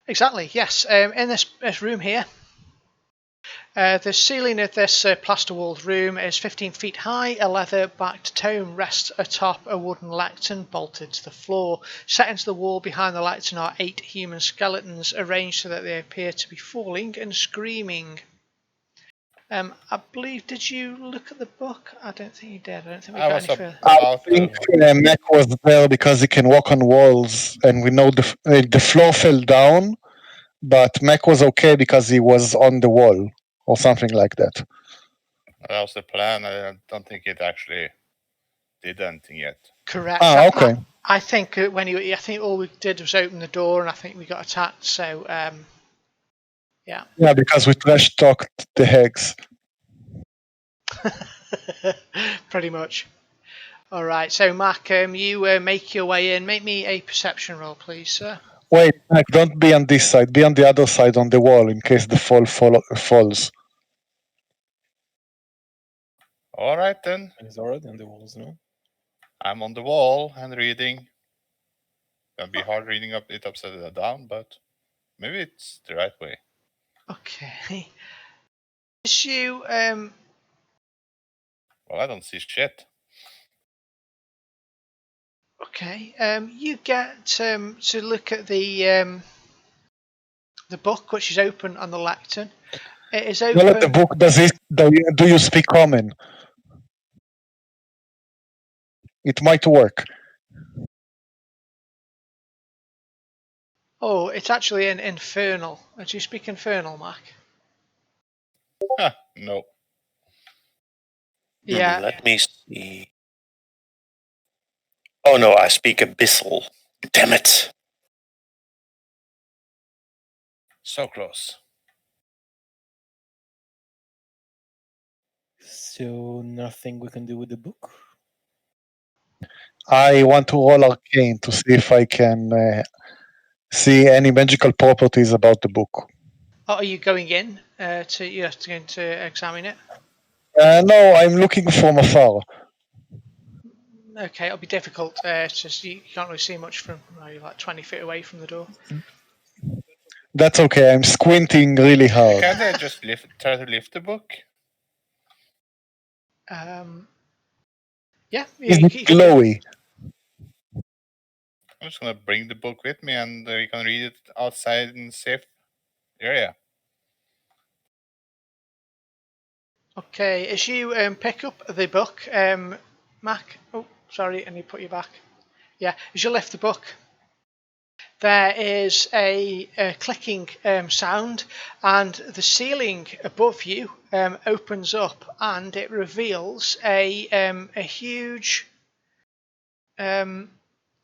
Exactly, yes. In this room here, the ceiling of this plaster-walled room is 15 feet high. A leather-backed tome rests atop a wooden lectern bolted to the floor. Set into the wall behind the lectern are 8 human skeletons, arranged so that they appear to be falling and screaming. I believe, did you look at the book? I don't think you did. I don't think we I got was any further. I about think to. Mac was there because he can walk on walls, and we know the floor fell down, but Mac was okay because he was on the wall or something like that. That was the plan. I don't think it actually did anything yet. Correct. Okay. I think I think all we did was open the door, and I think we got attacked. So yeah. Yeah, because we trash talked the hex. Pretty much. All right. So Mac, you make your way in. Make me a perception roll, please, sir. Wait, Mac, don't be on this side. Be on the other side on the wall in case the falls. All right then. He's already on the walls, no? I'm on the wall and reading. Gonna be hard reading it upside down, but maybe it's the right way. Okay. As you Well, I don't see shit. okay, you get to look at the book, which is open on the lectern. It is open. Well, at the book, do you speak common? It might work. Oh, it's actually in Infernal. Do you speak Infernal, Mac? No. Yeah. Let me see. Oh no, I speak Abyssal. Damn it. So close. So nothing we can do with the book? I want to roll arcane to see if I can see any magical properties about the book. Oh, are you going in you're going to examine it? No, I'm looking from afar. Okay, it'll be difficult. It's just you can't really see much from you're like 20 feet away from the door. That's okay. I'm squinting really hard. Can't I just try to lift the book? Yeah, Is you it can glowy? I'm just gonna bring the book with me, and we can read it outside in a safe area. Okay, as you pick up the book, Mac. Oh, sorry, I need to put you back. Yeah, as you lift the book, there is a clicking sound, and the ceiling above you opens up, and it reveals a huge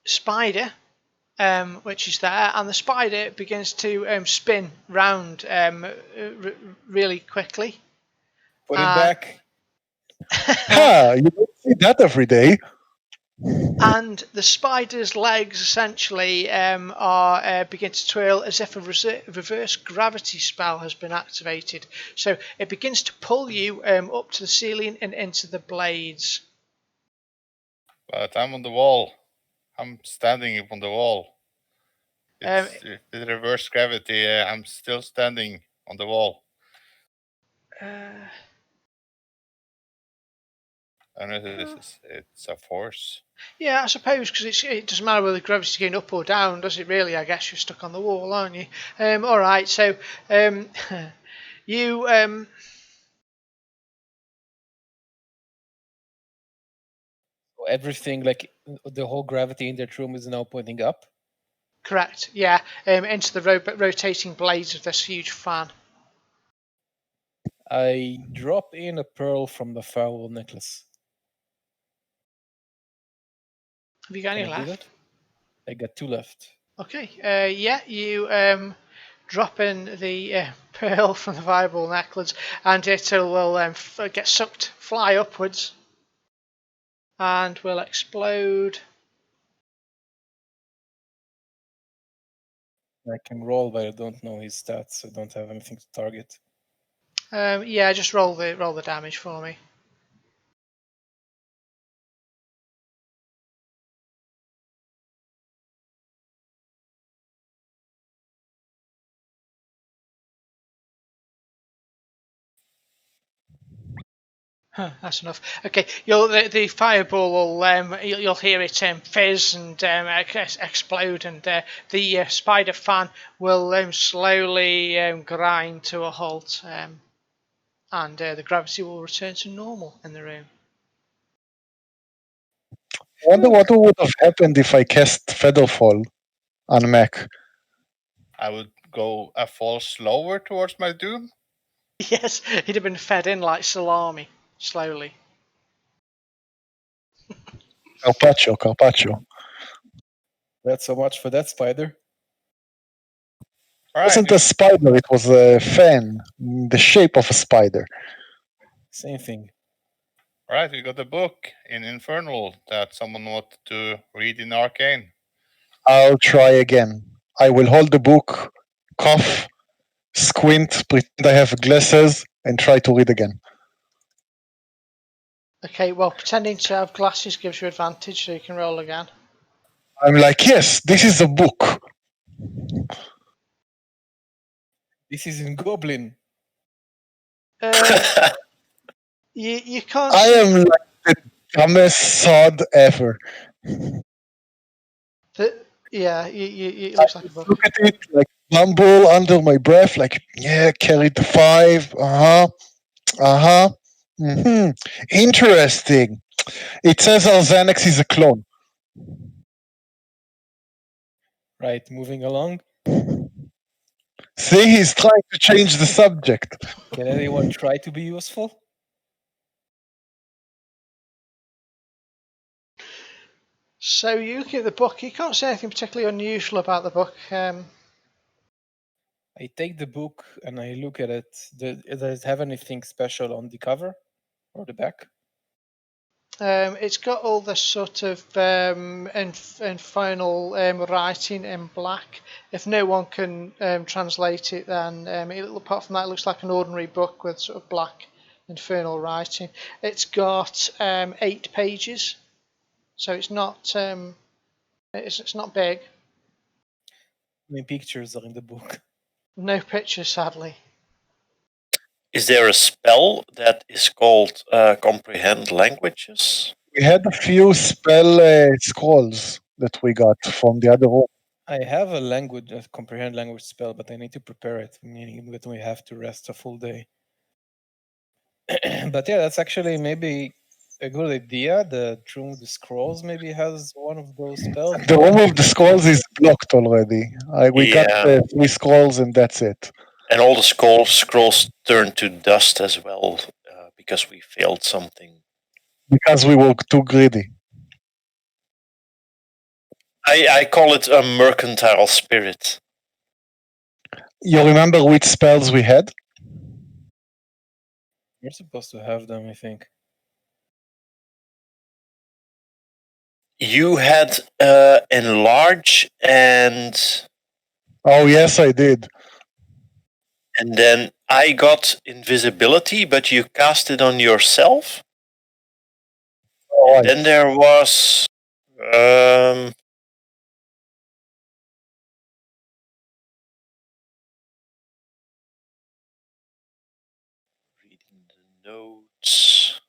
spider, which is there, and the spider begins to spin round really quickly. Put it back. Ha! You don't see that every day. And the spider's legs essentially are begin to twirl as if a reverse gravity spell has been activated. So it begins to pull you up to the ceiling and into the blades. But I'm on the wall. I'm standing on the wall. It's the reverse gravity. I'm still standing on the wall. I know it's a force. Yeah, I suppose, because it doesn't matter whether the gravity's going up or down, does it really? I guess you're stuck on the wall, aren't you? All right, so you Everything, like the whole gravity in that room, is now pointing up. correct, yeah, into the rotating blades of this huge fan. I drop in a pearl from the firewall necklace. Have you got any Can I do left? that? I got 2 left. Okay, yeah, you drop in the pearl from the fireball necklace, and it will get sucked, fly upwards, and will explode. I can roll, but I don't know his stats, so I don't have anything to target. Yeah, just roll the damage for me. That's enough. Okay, the fireball will you'll hear it fizz and explode, and the spider fan will slowly grind to a halt. and the gravity will return to normal in the room. I wonder what would have happened if I cast Featherfall on Mac. I would go a fall slower towards my doom. Yes, he'd have been fed in like salami, slowly. Carpaccio. That's so much for that spider. It wasn't a spider, it was a fan, the shape of a spider. Same thing. Alright, we got a book in Infernal that someone wanted to read in Arcane. I'll try again. I will hold the book, cough, squint, pretend I have glasses, and try to read again. Okay, well, pretending to have glasses gives you advantage, so you can roll again. I'm like, yes, this is a book. This is in Goblin. You can't. I am like the dumbest sod ever. It looks like a book. Look at it, like mumble under my breath, like, yeah, carried the 5. Interesting. It says our Xanax is a clone. Right, moving along. See, he's trying to change the subject. Can anyone try to be useful? So you look at the book, you can't say anything particularly unusual about the book. I take the book and I look at it. Does it have anything special on the cover or the back? It's got all the sort of final writing in black. If no one can translate it, then apart from that, it looks like an ordinary book with sort of black infernal writing. It's got 8 pages, so it's not it's not big. How many pictures are in the book? No pictures, sadly. Is there a spell that is called Comprehend Languages? We had a few spell scrolls that we got from the other room. I have a comprehend language spell, but I need to prepare it, meaning that we have to rest a full day. But yeah, that's actually maybe a good idea. The Room of the Scrolls maybe has one of those spells. The Room of the Scrolls is blocked already. We got 3 scrolls and that's it. And all the scrolls turned to dust as well because we failed something. Because we were too greedy. I call it a mercantile spirit. You remember which spells we had? You're supposed to have them, I think. You had enlarge and... Oh, yes, I did. And then I got invisibility, but you cast it on yourself. Right. Then there was... reading the notes...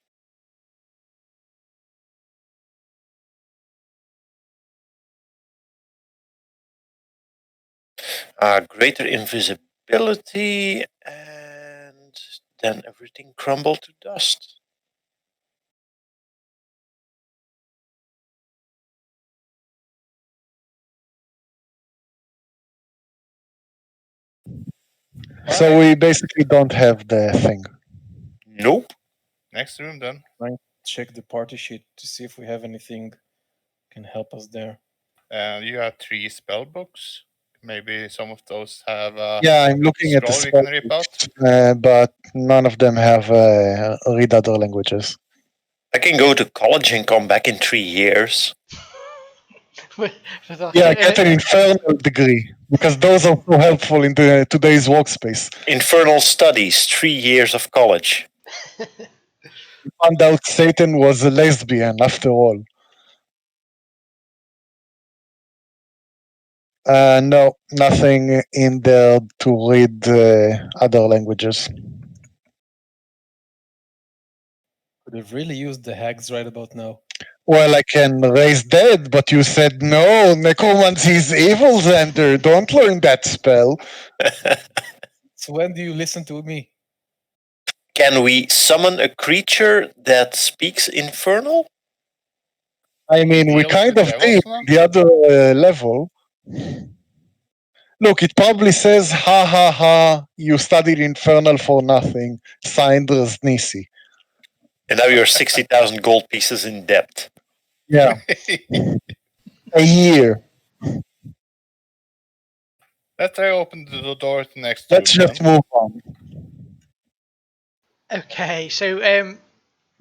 greater invisibility, and then everything crumbled to dust. So we basically don't have the thing. Nope. Next room then. Check the party sheet to see if we have anything can help us there. You have 3 spell books. Maybe some of those have Yeah, I'm looking at the scroll you can rip out. spell, but none of them have read other languages. I can go to college and come back in 3 years. Yeah, get an infernal degree, because those are so helpful in today's workspace. Infernal studies, 3 years of college. We found out Satan was a lesbian after all. No, nothing in there to read other languages. Could have really used the hags right about now. Well, I can raise dead, but you said no, necromancy is evil, Xander. Don't learn that spell. So when do you listen to me? Can we summon a creature that speaks Infernal? I mean, we Deal kind with of did levels now? the other level. Look, it probably says, ha ha ha, you studied Infernal for nothing. Signed Nisi. And now you're 60,000 gold pieces in debt. Yeah. A year. Let's try open the door to the next Let's room just then. move on. Okay, so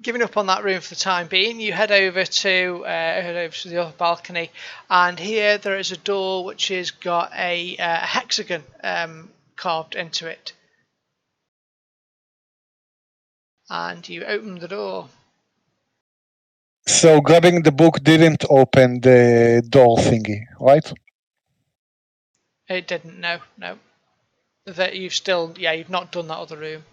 giving up on that room for the time being, you head over to the other balcony, and here there is a door which has got a hexagon carved into it. And you open the door. So grabbing the book didn't open the door thingy, right? It didn't. No. That you've not done that other room.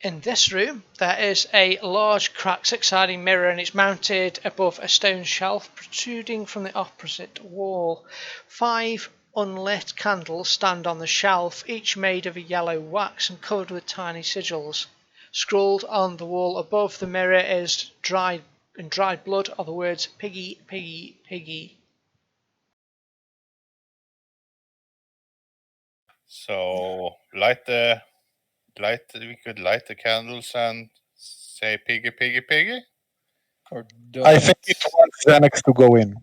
In this room, there is a large cracked six-sided mirror, and it's mounted above a stone shelf protruding from the opposite wall. 5 unlit candles stand on the shelf, each made of a yellow wax and covered with tiny sigils. Scrawled on the wall above the mirror is dried blood are the words "Piggy, Piggy, Piggy." So we could light the candles and say piggy, piggy, piggy. Or I think it wants Xanax to go in.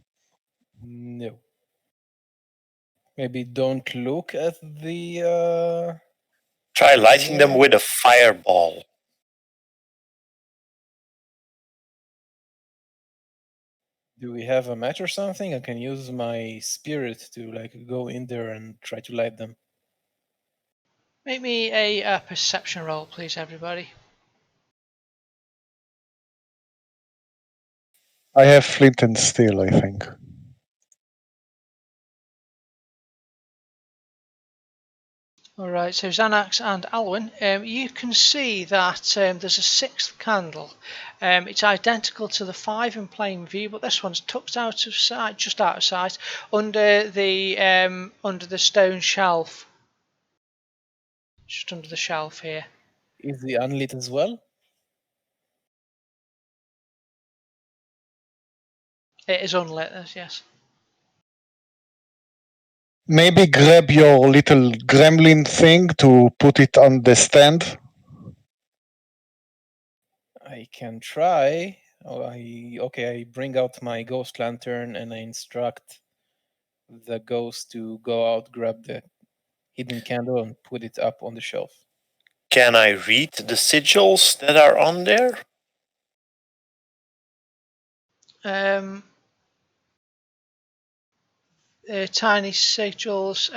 No. Maybe don't look at the. Try lighting them with a fireball. Do we have a match or something? I can use my spirit to go in there and try to light them. Make me a perception roll, please, everybody. I have flint and steel, I think. Alright, so Xanax and Alwyn, you can see that there's a 6th candle. It's identical to the 5 in plain view, but this one's tucked out of sight, just out of sight, under the stone shelf. Just under the shelf here. Is the unlit as well? It is unlit, yes. Maybe grab your little gremlin thing to put it on the stand. I can try. I bring out my ghost lantern and I instruct the ghost to go out, grab the hidden candle and put it up on the shelf. Can I read the sigils that are on there? Tiny sigils,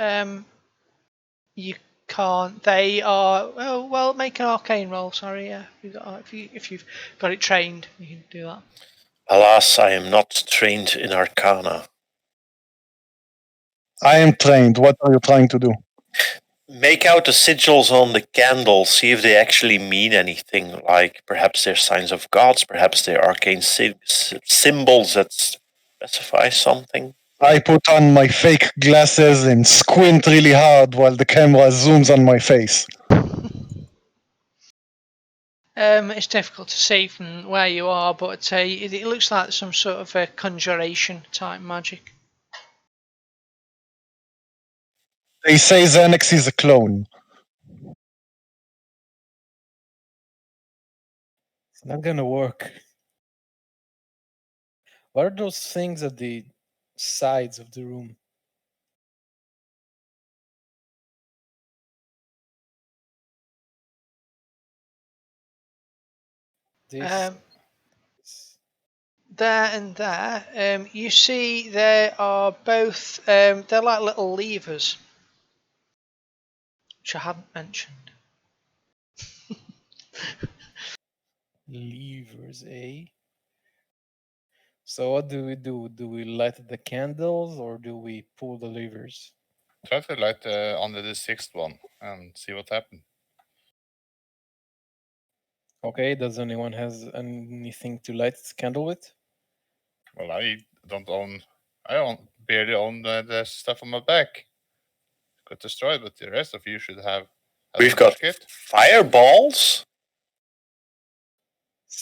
you can't. They are make an arcane roll. Sorry, yeah. If you've got it trained, you can do that. Alas, I am not trained in Arcana. I am trained. What are you trying to do? Make out the sigils on the candles, see if they actually mean anything, like perhaps they're signs of gods, perhaps they're arcane symbols that specify something. I put on my fake glasses and squint really hard while the camera zooms on my face. It's difficult to see from where you are, but it looks like some sort of a conjuration type magic. They say Xanax is a clone. It's not gonna work. What are those things at the sides of the room? There and there, you see there are both, they're like little levers, which I hadn't mentioned. Levers, eh? So what do we do? Do we light the candles or do we pull the levers? Try to light under the 6th one and see what happens. Okay, does anyone has anything to light its candle with? Well, I barely own the stuff on my back. Got destroyed, but the rest of you should have. We've got kit. fireballs,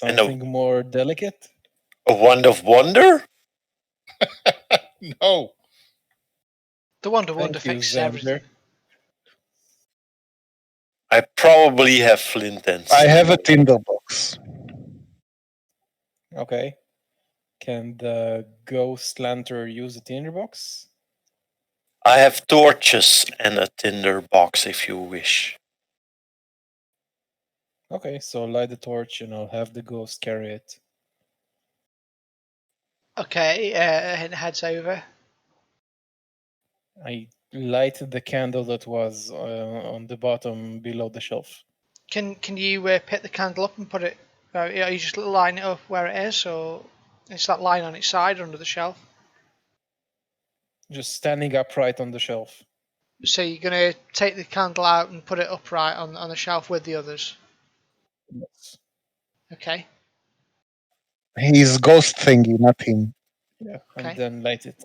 And Something more delicate? a wand of wonder. No. The Wonder Thank you, fixes Xander. everything. I probably have flint and I steel. have a tinderbox. Okay. Can the ghost lantern use a tinderbox? I have torches and a tinder box if you wish. Okay, so light the torch and I'll have the ghost carry it. Okay, and heads over. I lighted the candle that was on the bottom below the shelf. Can you pick the candle up and put it? Are you just line it up where it is, or is that lying on its side under the shelf? Just standing upright on the shelf. So you're gonna take the candle out and put it upright on the shelf with the others. Yes. Okay. He's ghost thingy, not him. Yeah, Okay. and then light it.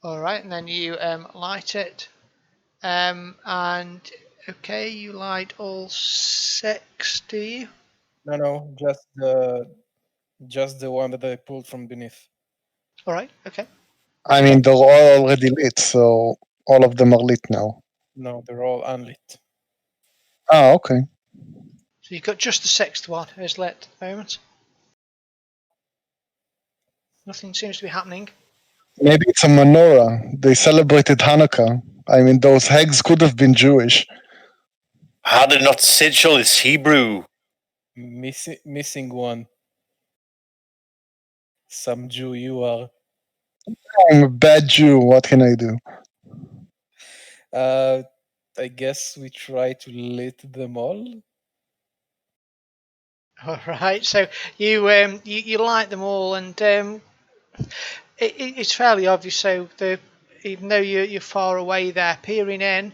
All right, and then you light it, and okay, you light all 6, do you? No, just the one that I pulled from beneath. All right. Okay. I mean, they're all already lit, so all of them are lit now. No, they're all unlit. Ah, okay. So you've got just the 6th one is lit at the moment. Nothing seems to be happening. Maybe it's a menorah. They celebrated Hanukkah. I mean, those hags could have been Jewish. How did not sigil is Hebrew? Missing one. Some Jew you are. I'm a bad Jew. What can I do? I guess we try to lit them all. All right. So you you light them all, and it's fairly obvious. So even though you're far away there, peering in.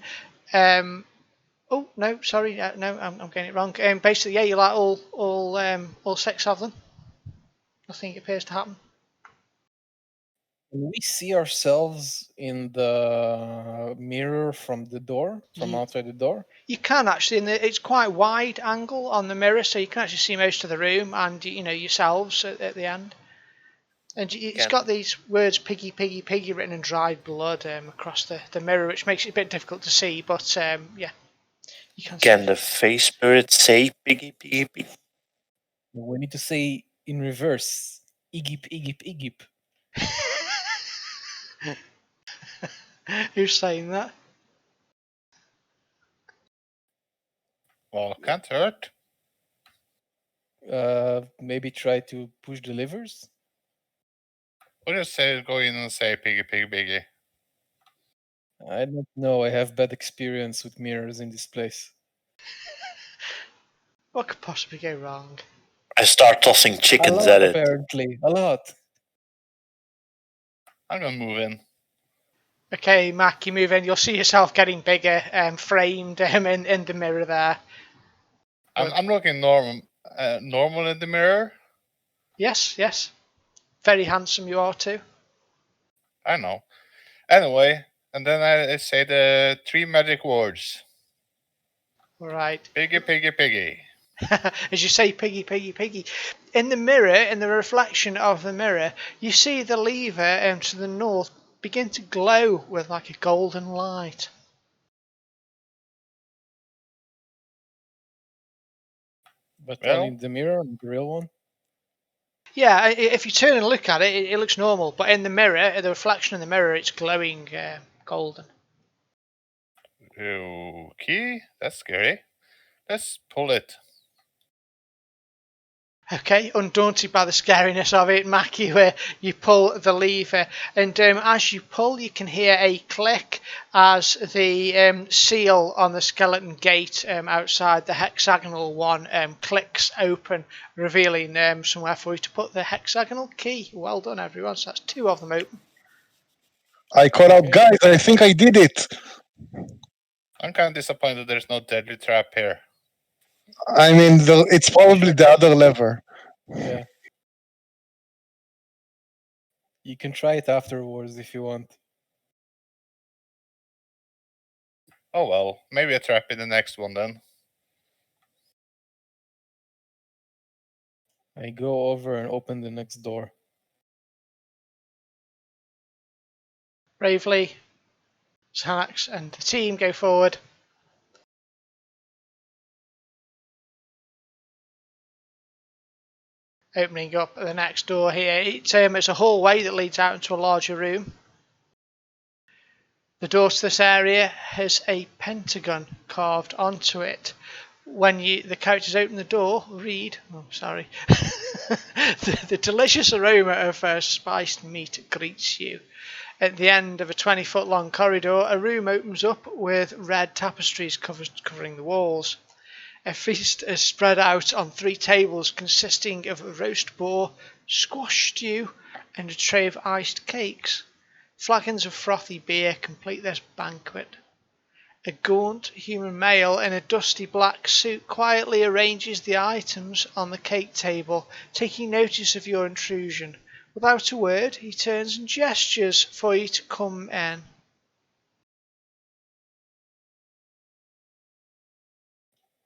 Oh no, sorry, no, I'm getting it wrong. Basically, yeah, you light all 6 of them. Nothing appears to happen. Can we see ourselves in the mirror from the door, from outside the door? You can actually, it's quite wide angle on the mirror, so you can actually see most of the room and yourselves at the end. And it's got these words "piggy, piggy, piggy" written in dried blood across the mirror, which makes it a bit difficult to see. But yeah, you can. Can the face spirit say piggy, piggy, piggy? We need to say in reverse, Igip, Igip, Igip. Who's saying that? Well, can't hurt. Maybe try to push the levers. Or just say, go in and say piggy, piggy, piggy. I don't know. I have bad experience with mirrors in this place. What could possibly go wrong? I start tossing chickens a lot, at it. Apparently, a lot. I'm gonna move in. Okay, Mac, you move in. You'll see yourself getting bigger, framed in the mirror there. I'm looking normal in the mirror. Yes. Very handsome you are too. I know. Anyway, and then I say the 3 magic words. All right. Piggy, piggy, piggy. As you say, piggy, piggy, piggy. In the mirror, in the reflection of the mirror, you see the lever to the north begin to glow with like a golden light. But Well, only the mirror, the real one? Yeah, if you turn and look at it, it looks normal. But in the mirror, the reflection in the mirror, it's glowing golden. Okay, that's scary. Let's pull it. Okay, undaunted by the scariness of it, Mac, you pull the lever, and as you pull, you can hear a click as the seal on the skeleton gate outside the hexagonal one clicks open, revealing somewhere for you to put the hexagonal key. Well done, everyone. So that's 2 of them open. I call out, guys, I think I did it. I'm kind of disappointed there's no deadly trap here. I mean, it's probably the other lever. Yeah. You can try it afterwards if you want. Oh well, maybe a trap in the next one then. I go over and open the next door. Bravely, Xanax and the team go forward. Opening up the next door here. It's a hallway that leads out into a larger room. The door to this area has a pentagon carved onto it. When the characters open the door, read. Oh, sorry. the delicious aroma of spiced meat greets you. At the end of a 20-foot long corridor, a room opens up with red tapestries covering the walls. A feast is spread out on 3 tables consisting of roast boar, squash stew, and a tray of iced cakes. Flagons of frothy beer complete this banquet. A gaunt human male in a dusty black suit quietly arranges the items on the cake table, taking notice of your intrusion. Without a word, he turns and gestures for you to come in.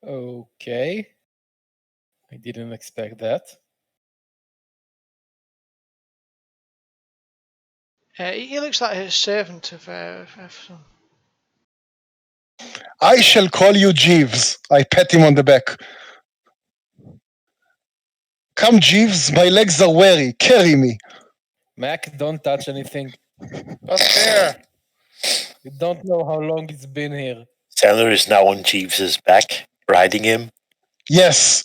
Okay. I didn't expect that. He looks like a servant of some. I shall call you Jeeves. I pat him on the back. Come, Jeeves, my legs are weary. Carry me. Mac, don't touch anything. But there, You don't know how long it's been here. Sandler is now on Jeeves's back, riding him. Yes.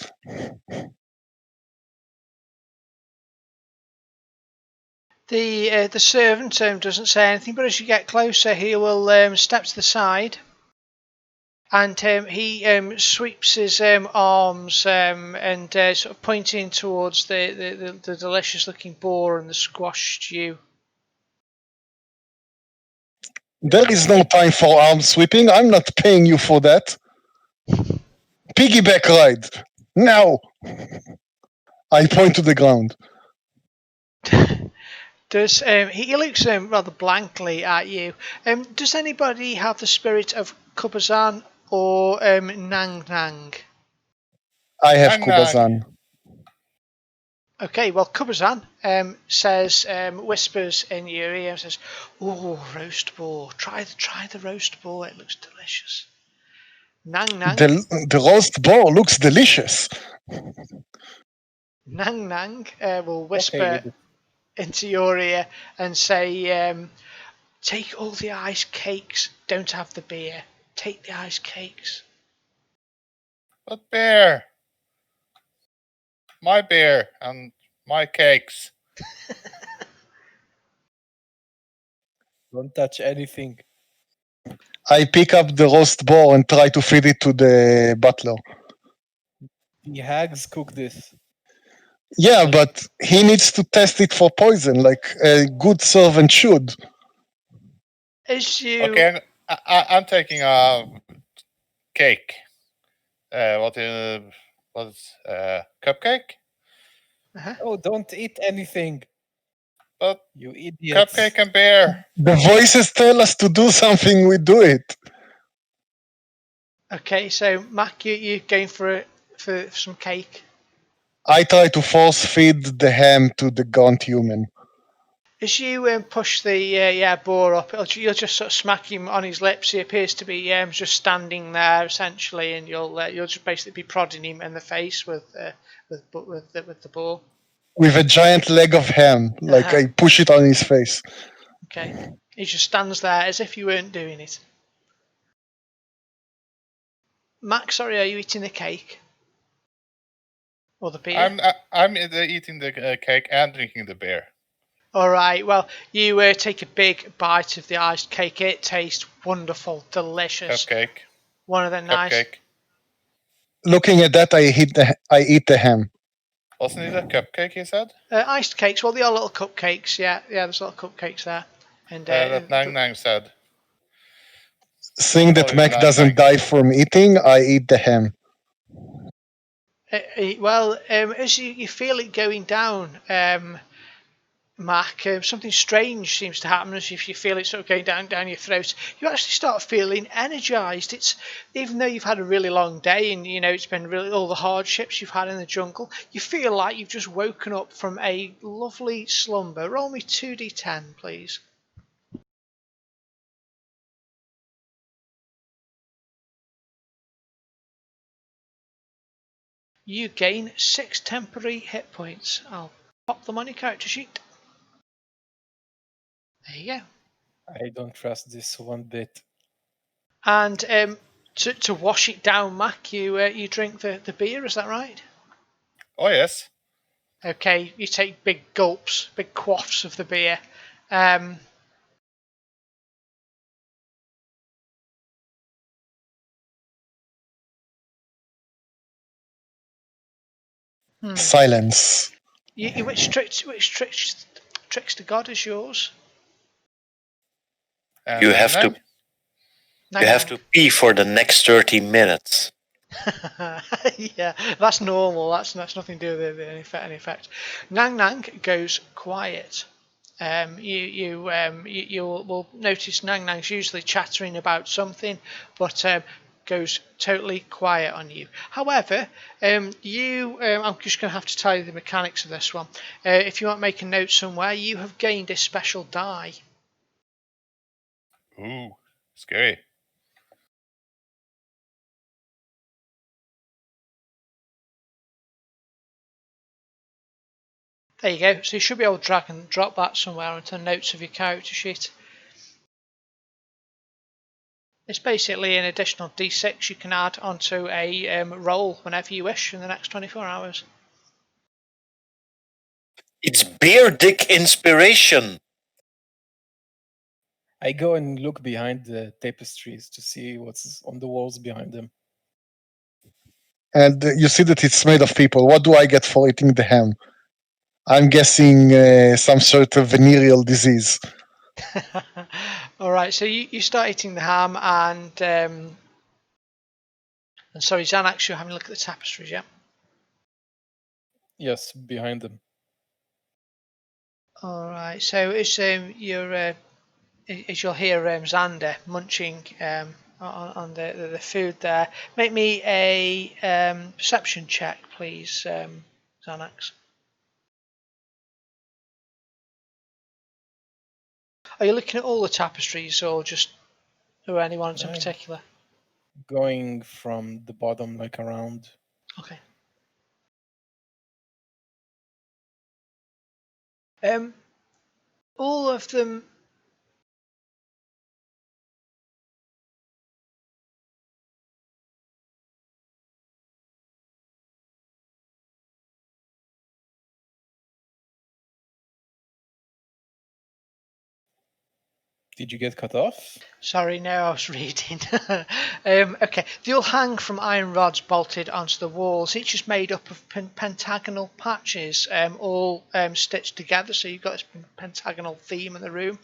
The servant doesn't say anything, but as you get closer, he will step to the side, and he sweeps his arms and sort of pointing towards the delicious-looking boar and the squash stew. There is no time for arm sweeping. I'm not paying you for that. Piggyback ride. Now. I point to the ground. Does he looks rather blankly at you? Does anybody have the spirit of Kubazan or Nang Nang? I have Nang Nang. Kubazan. Okay, well, Kubazan says, whispers in your ear and says, "Oh, roast boar! Try the roast boar. It looks delicious." Nang Nang. The roast boar looks delicious. Nang Nang will Okay whisper with it. into your ear and say, "Take all the ice cakes. Don't have the beer. Take the ice cakes." But beer. My beer and my cakes. Don't touch anything. I pick up the roast boar and try to feed it to the butler. The hags cook this. Yeah, but he needs to test it for poison, like a good servant should. As you Okay, I'm taking a cake. What's cupcake? Oh, don't eat anything. But You idiots. cupcake and beer. The voices tell us to do something, we do it. Okay, so Mac, you going for some cake? I try to force feed the ham to the gaunt human. As you push the boar up, you'll just sort of smack him on his lips. He appears to be just standing there essentially, and you'll just basically be prodding him in the face with the boar. With a giant leg of ham, like Uh-huh. I push it on his face. Okay, he just stands there as if you weren't doing it. Max, sorry, are you eating the cake or the beer? I'm eating the cake and drinking the beer. All right. Well, you take a big bite of the iced cake. It tastes wonderful, delicious. Cupcake. One of the nice. Cupcake. Looking at that, I eat the ham. Wasn't it a cupcake, you said? Iced cakes. Well, they are little cupcakes. Yeah, there's little cupcakes there. And That Nang Nang said. Seeing that Oh, Mac Nang doesn't Nang. die from eating, I eat the ham. Well, as you feel it going down, Mac, something strange seems to happen as if you feel it sort of going down your throat. You actually start feeling energized. It's even though you've had a really long day and it's been really all the hardships you've had in the jungle, you feel like you've just woken up from a lovely slumber. Roll me 2d10, please. You gain 6 temporary hit points. I'll pop them on your character sheet. There you go. I don't trust this one bit. And to wash it down, Mac, you drink the beer. Is that right? Oh yes. Okay, you take big gulps, big quaffs of the beer. Silence. Which trickster god is yours? And You have to Nang you have Nang. to pee for the next 30 minutes. Yeah, that's normal. That's nothing to do with any effect. Nang Nang goes quiet. You will notice Nang Nang's usually chattering about something, but goes totally quiet on you. However, I'm just going to have to tell you the mechanics of this one. If you want to make a note somewhere, you have gained a special die. Ooh, scary. There you go. So you should be able to drag and drop that somewhere onto the notes of your character sheet. It's basically an additional d6 you can add onto a roll whenever you wish in the next 24 hours. It's beer dick inspiration. I go and look behind the tapestries to see what's on the walls behind them. And you see that it's made of people. What do I get for eating the ham? I'm guessing some sort of venereal disease. All right, so you start eating the ham, and sorry, Xanax, you're having a look at the tapestries, yeah? Yes, behind them. All right, so as you'll hear Xander munching on the food there, make me a perception check, please, Xanax. Are you looking at all the tapestries or any ones in particular? Going from the bottom, like around. Okay. All of them. Did you get cut off? Sorry, no, I was reading. Okay, they all hang from iron rods bolted onto the walls. Each is made up of pentagonal patches, all stitched together, so you've got this pentagonal theme in the room.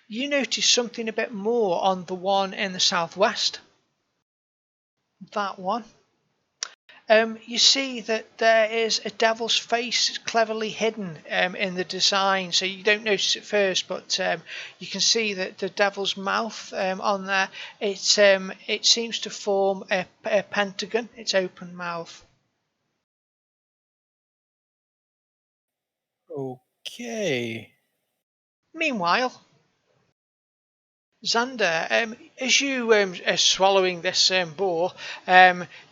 You notice something a bit more on the one in the southwest. That one. You see that there is a devil's face cleverly hidden in the design, so you don't notice it first, but you can see that the devil's mouth on there, it seems to form a pentagon, its open mouth. Okay. Meanwhile, Xander, as you are swallowing this boar,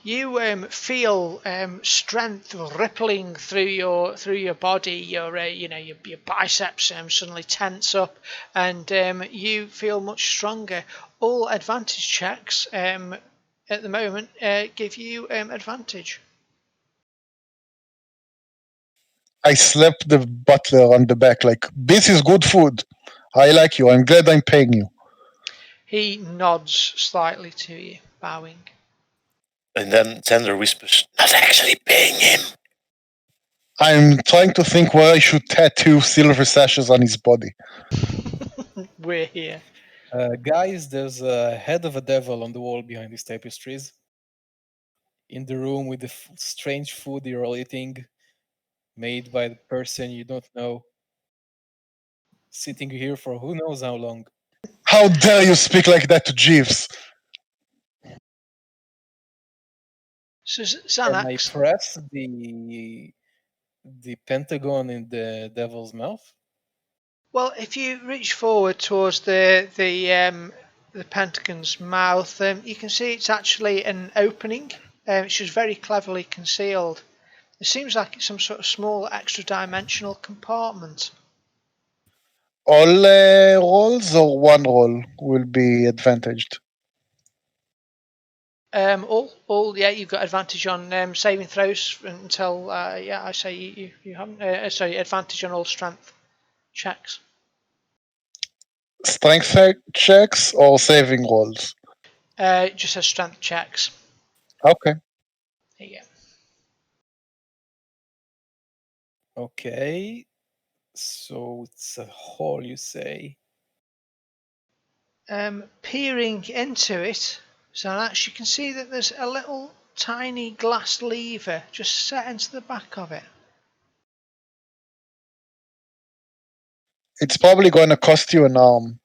you feel strength rippling through your body. Your biceps suddenly tense up, and you feel much stronger. All advantage checks at the moment give you advantage. I slapped the butler on the back like, this is good food. I like you. I'm glad I'm paying you. He nods slightly to you, bowing. And then Xander whispers, not actually paying him. I'm trying to think where I should tattoo silver sashes on his body. We're here. Guys, there's a head of a devil on the wall behind these tapestries. in the room with the strange food you're eating, made by the person you don't know, sitting here for who knows how long. How dare you speak like that to Jeeves? So Can I Xanax. press the Pentagon in the devil's mouth? Well, if you reach forward towards the Pentagon's mouth, you can see it's actually an opening. It's just very cleverly concealed. It seems like it's some sort of small extra-dimensional compartment. All rolls or one roll will be advantaged? All, yeah, you've got advantage on saving throws until, yeah, I say you haven't. Sorry, advantage on all strength checks. Strength checks or saving rolls? It just says strength checks. Okay. There you Okay. So it's a hole, you say? Peering into it, Xanax, you can see that there's a little tiny glass lever just set into the back of it. It's probably going to cost you an arm.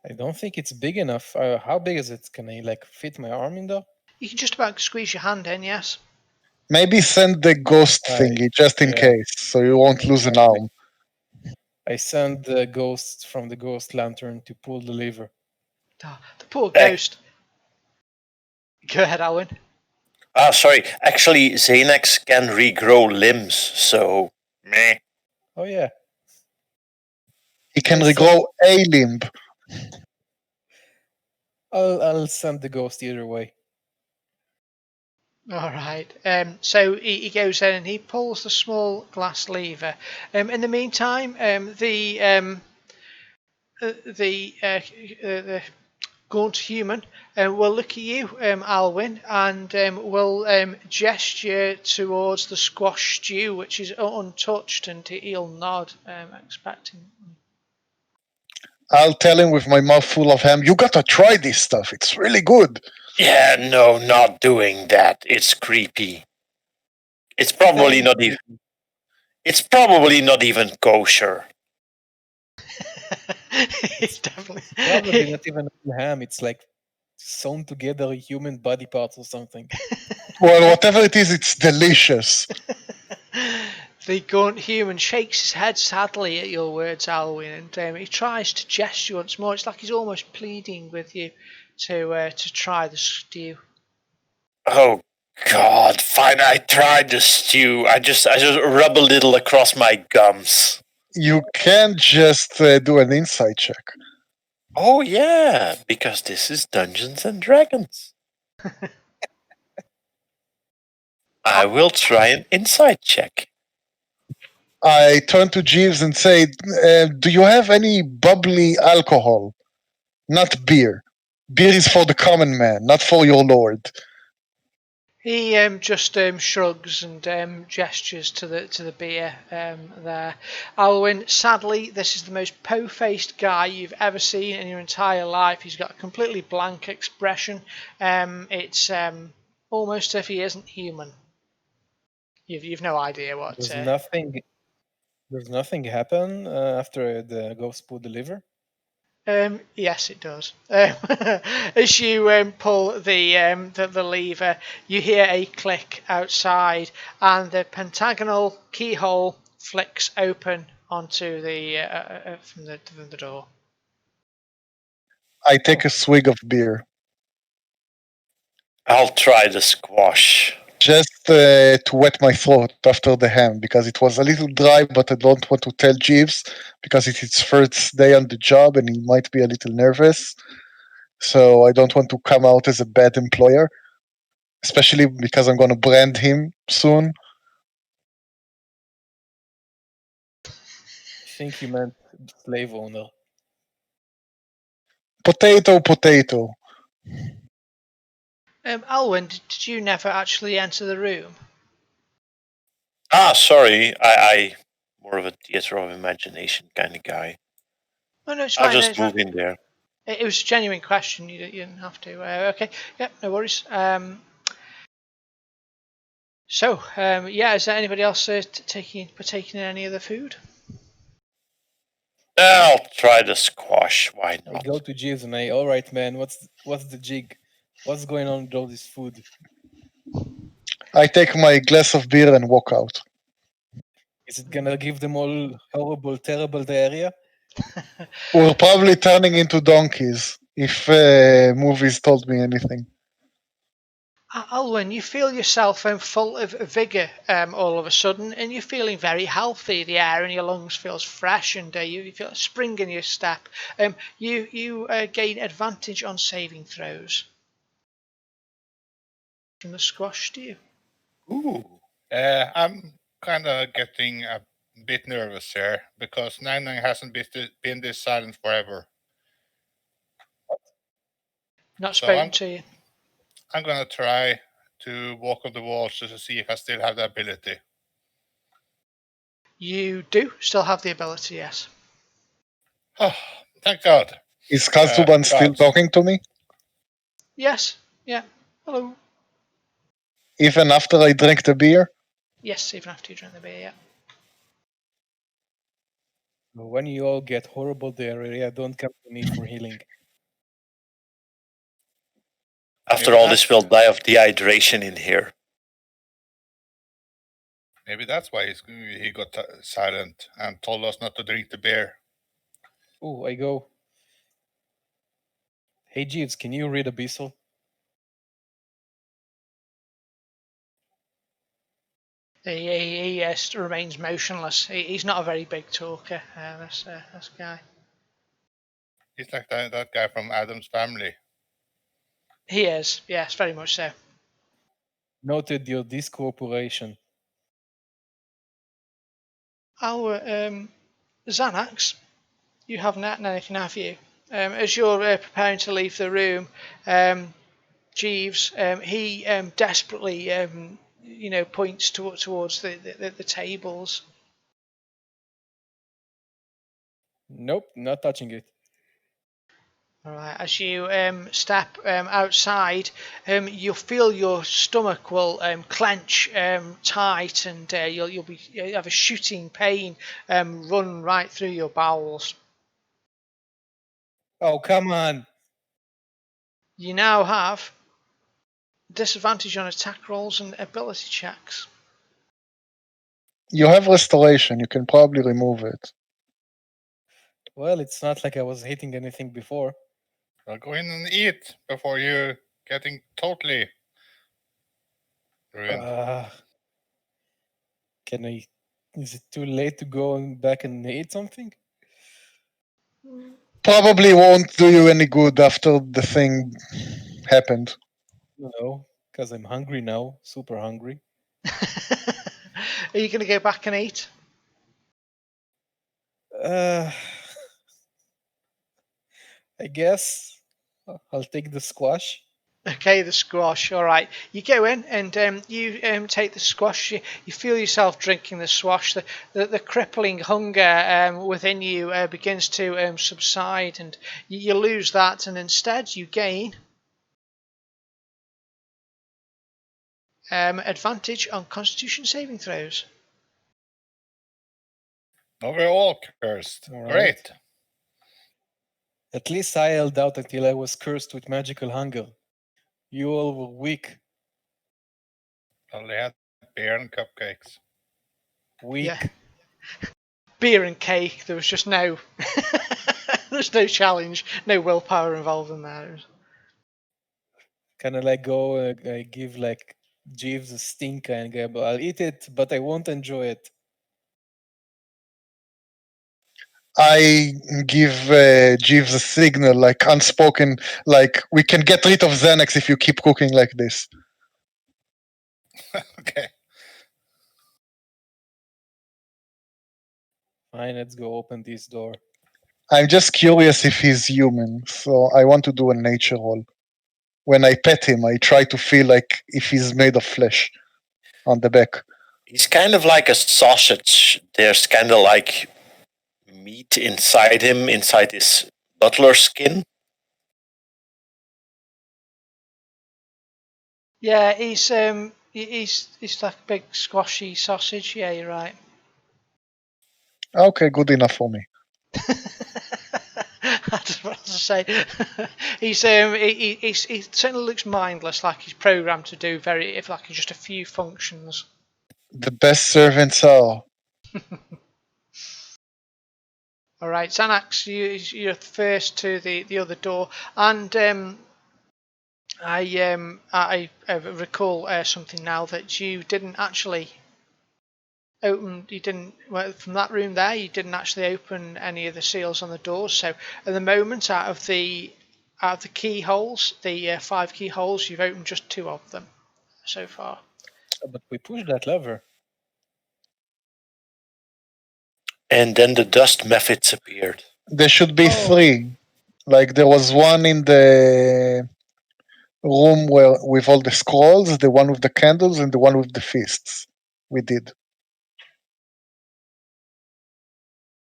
I don't think it's big enough. How big is it? Can I fit my arm in there? You can just about squeeze your hand in, yes. Maybe send the ghost thingy just in case, so you won't lose an arm. I send the ghost from the ghost lantern to pull the lever. Oh, the poor ghost. Go ahead, Alwyn. Sorry. Actually, Xanax can regrow limbs, so meh. Oh yeah. He can regrow a limb. I'll send the ghost either way. All right. So he goes in and he pulls the small glass lever. In the meantime, the gaunt human will look at you, Alwyn, and will gesture towards the squash stew, which is untouched, and he'll nod, expecting. I'll tell him with my mouth full of ham, you gotta try this stuff. It's really good. Yeah, no, not doing that. It's creepy. It's probably not even. It's probably not even kosher. It's definitely probably not even ham. It's like sewn together human body parts or something. Well, whatever it is, it's delicious. The gaunt human shakes his head sadly at your words, Alwyn, and he tries to gesture once more. It's like he's almost pleading with you to try the stew. Oh God! Fine, I tried the stew. I just rub a little across my gums. You can't just do an insight check. Oh yeah, because this is Dungeons and Dragons. I will try an insight check. I turn to Jeeves and say, do you have any bubbly alcohol? Not beer. Beer is for the common man, not for your lord. He just shrugs and gestures to the beer there. Alwyn, sadly, this is the most po-faced guy you've ever seen in your entire life. He's got a completely blank expression. It's almost as if he isn't human. You've no idea what. Does nothing happen after the ghost pull the lever? Yes, it does. As you pull the lever, you hear a click outside, and the pentagonal keyhole flicks open onto the from the door. I take a swig of beer. I'll try the squash. Just to wet my throat after the ham, because it was a little dry, but I don't want to tell Jeeves, because it's his first day on the job and he might be a little nervous. So I don't want to come out as a bad employer, especially because I'm going to brand him soon. I think you meant slave owner. Potato, potato. Alwyn, did you never actually enter the room? Sorry. I more of a theater of imagination kind of guy. Oh no, it's I'll fine. just move in there. It was a genuine question. You didn't have to. Okay, yeah, no worries. So, is there anybody else partaking in any of the food? I'll try the squash. Why I not? go to Jeeves and all right, man, what's the jig? What's going on with all this food? I take my glass of beer and walk out. Is it gonna give them all horrible, terrible diarrhea? We're probably turning into donkeys, if movies told me anything. Alwyn, you feel yourself full of vigour all of a sudden, and you're feeling very healthy. The air in your lungs feels fresh, and you feel a spring in your step. You gain advantage on saving throws. From the squash, do you? Ooh. I'm kind of getting a bit nervous here because Nang Nang hasn't been this silent forever. Not So spoken to you. I'm gonna try to walk on the walls just to see if I still have the ability. You do still have the ability, yes. Oh, thank God. Is Kazuban still gods. talking to me? Yes. Yeah. Hello. Even after I drink the beer? Yes, even after you drink the beer, yeah. When you all get horrible diarrhea, don't come to me for healing. After all this, we'll die of dehydration in here. Maybe that's why he got silent and told us not to drink the beer. Oh, I go. Hey Jeeves, can you read Abyssal? He remains motionless. He's not a very big talker, this guy. He's like that guy from Adam's Family. He is, yes, very much so. Noted your discorporation. Our Xanax, you haven't eaten anything, have you? As you're preparing to leave the room, Jeeves, he desperately, points towards the tables. Nope, not touching it. All right. As you step outside, you'll feel your stomach will clench tight, and you'll have a shooting pain run right through your bowels. Oh, come on. You now have disadvantage on attack rolls and ability checks. You have restoration, you can probably remove it. Well, it's not like I was hitting anything before. Well, go in and eat before you're getting totally ruined. Can I? Is it too late to go back and eat something? Probably won't do you any good after the thing happened. No, because I'm hungry now, super hungry. Are you going to go back and eat? I guess I'll take the squash. Okay, the squash. All right. You go in and you take the squash. You feel yourself drinking the squash. The crippling hunger within you begins to subside, and you lose that, and instead you gain advantage on Constitution saving throws. No, we're all cursed. All right. Great. At least I held out until I was cursed with magical hunger. You all were weak. Only had beer and cupcakes. Weak. Yeah. Beer and cake. There was just no. There's no challenge, no willpower involved in that. Kind of like go, I give like Jeeves a stinker and go, I'll eat it, but I won't enjoy it. I give Jeeves a signal, like unspoken, like we can get rid of Xanax if you keep cooking like this. Okay. Fine, let's go open this door. I'm just curious if he's human, so I want to do a nature roll. When I pet him, I try to feel like if he's made of flesh on the back. He's kind of like a sausage. There's kind of like meat inside him, inside his butler skin. Yeah, he's He's like a big squashy sausage. Yeah, you're right. Okay, good enough for me. I just want to say, he certainly looks mindless, like he's programmed to do just a few functions. The best servants are. All right, Xanax, you're first to the other door, and I recall something now that you didn't actually open. You didn't from that room there. You didn't actually open any of the seals on the doors. So at the moment, out of the keyholes, the 5 keyholes, you've opened just 2 of them so far. But we pushed that lever. And then the dust methods appeared. There should be 3. Like there was one in the room where with all the scrolls, the one with the candles, and the one with the fists. We did.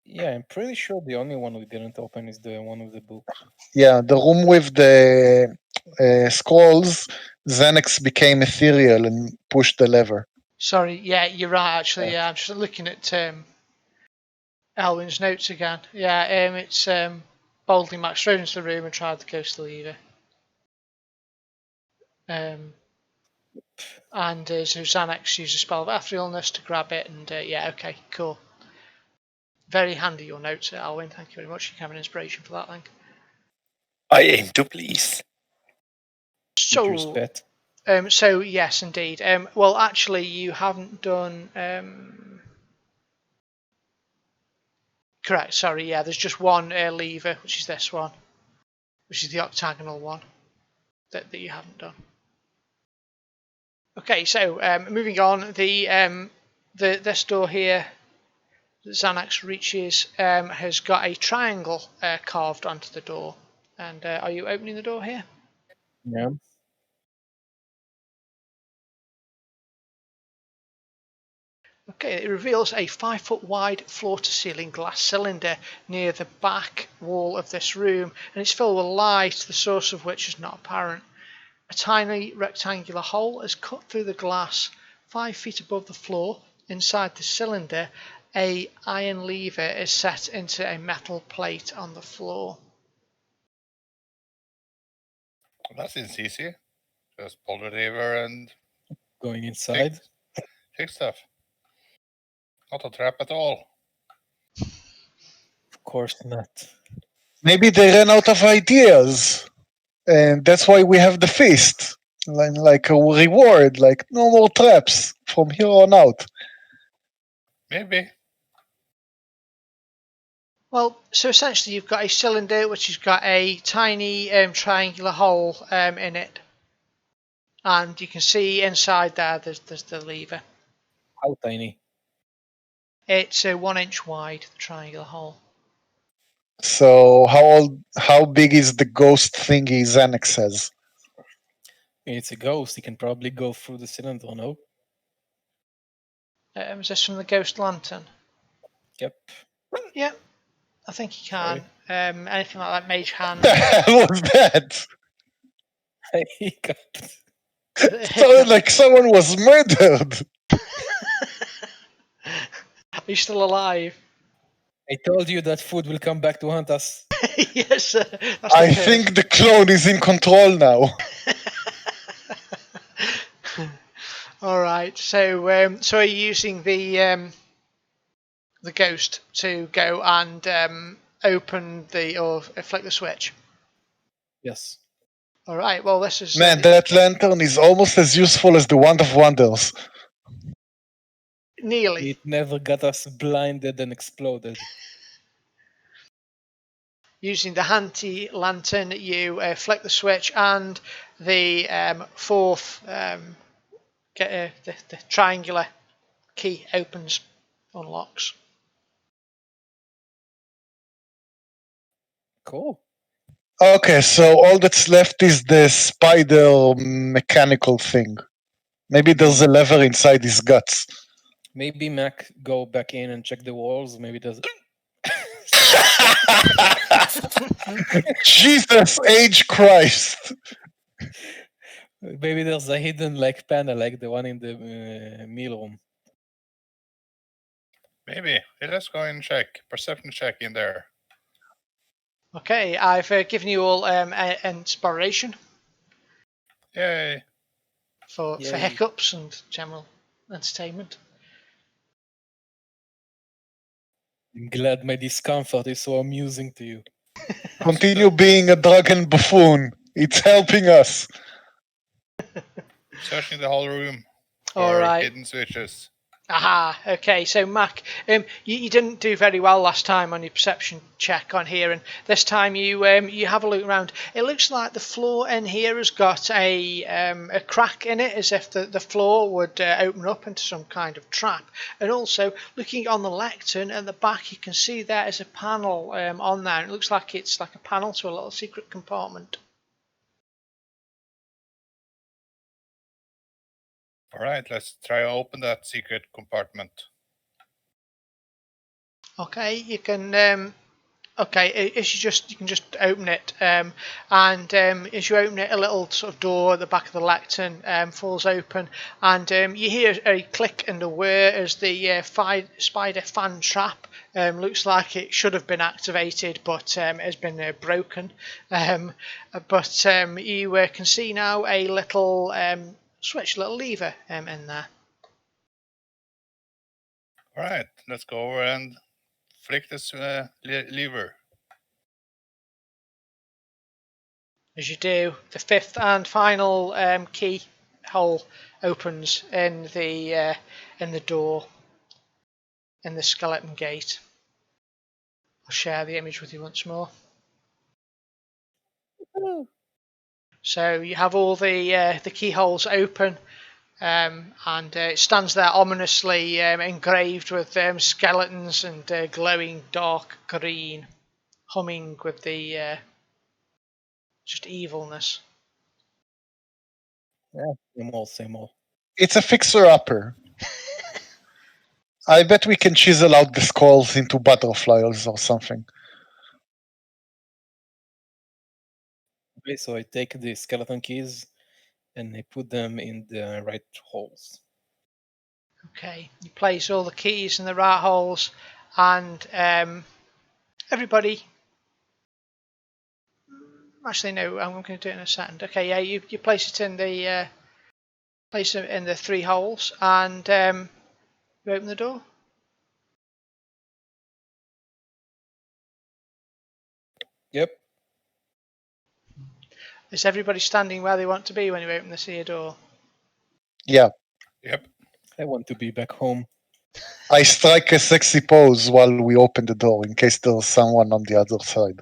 Yeah, I'm pretty sure the only one we didn't open is the one with the book. Yeah, the room with the scrolls, Xanax became ethereal and pushed the lever. Sorry, yeah, you're right. Actually, yeah, I'm just looking at Elwin's notes again. Yeah, it's boldly Max strode into the room and tried the ghost lever. And so Xanax used a spell of etherealness to grab it, and yeah, okay, cool. Very handy your notes, Alwyn. Thank you very much. You can have an inspiration for that, thank you. I aim to please. So, so yes, indeed. Well, actually, you haven't done. Correct. Sorry. Yeah, there's just one lever, which is this one, which is the octagonal one that you haven't done. Okay, so moving on, this door here that Xanax reaches has got a triangle carved onto the door. And are you opening the door here? Yeah. Okay, it reveals a 5-foot wide floor-to-ceiling glass cylinder near the back wall of this room, and it's filled with light, the source of which is not apparent. A tiny rectangular hole is cut through the glass 5 feet above the floor. Inside the cylinder, an iron lever is set into a metal plate on the floor. That seems easy. Just pull the lever and going inside. Fix stuff. Not a trap at all. Of course not. Maybe they ran out of ideas, and that's why we have the feast, like a reward, like no more traps from here on out. Maybe. Well, so essentially you've got a cylinder which has got a tiny triangular hole in it. And you can see inside there, there's the lever. How tiny? It's 1 inch wide, the triangular hole. So how big is the ghost thingy Xanax has? It's a ghost. He can probably go through the cylinder, no? Is this from the ghost lantern? Yep. Yep, I think he can. Anything like that mage hand. The hell was that? He got... Sounded like someone was murdered. Are you still alive? I told you that food will come back to haunt us. Yes. I think the clone is in control now. All right. So, so are you using the ghost to go and open or flick the switch? Yes. All right. Well, this is Man, that lantern is almost as useful as the Wand of Wonders. nearly. It never got us blinded and exploded. Using the handy lantern, you flick the switch, and the fourth the triangular key opens, unlocks. Cool. Okay, so all that's left is the spider mechanical thing. Maybe there's a lever inside his guts. Maybe Mac go back in and check the walls. Maybe there's... Jesus H. Christ. Maybe there's a hidden like panel like the one in the meal room. Maybe. Let's go and check. Perception check in there. Okay, I've given you all inspiration Yay. for Yay. hiccups and general entertainment. I'm glad my discomfort is so amusing to you. Continue being a dragon buffoon. It's helping us. Searching the whole room All for right. hidden switches. Aha, okay, so Mac, you didn't do very well last time on your perception check on here, and this time you have a look around. It looks like the floor in here has got a crack in it, as if the floor would open up into some kind of trap. And also, looking on the lectern at the back, you can see there is a panel on there. It looks like it's like a panel to a little secret compartment. All right, let's try to open that secret compartment. Okay, you can. Okay, you can just open it, and as you open it, a little sort of door at the back of the lectern falls open, and you hear a click and a whir as the spider fan trap looks like it should have been activated, but has been broken. But you can see now a little switch, little lever in there. All right, let's go over and flick this lever. As you do, the fifth and final key hole opens in the door in the skeleton gate. I'll share the image with you once more. So you have all the keyholes open, and it stands there ominously engraved with skeletons and glowing dark green, humming with the just evilness. Yeah, same old. It's a fixer-upper. I bet we can chisel out the skulls into butterflies or something. Okay, so I take the skeleton keys and I put them in the right holes. Okay, you place all the keys in the right holes, and everybody. Actually, no, I'm going to do it in a second. Okay, yeah, you place it in the three holes, and you open the door. Yep. Is everybody standing where they want to be when you open the seer door? Yeah. Yep. I want to be back home. I strike a sexy pose while we open the door in case there's someone on the other side.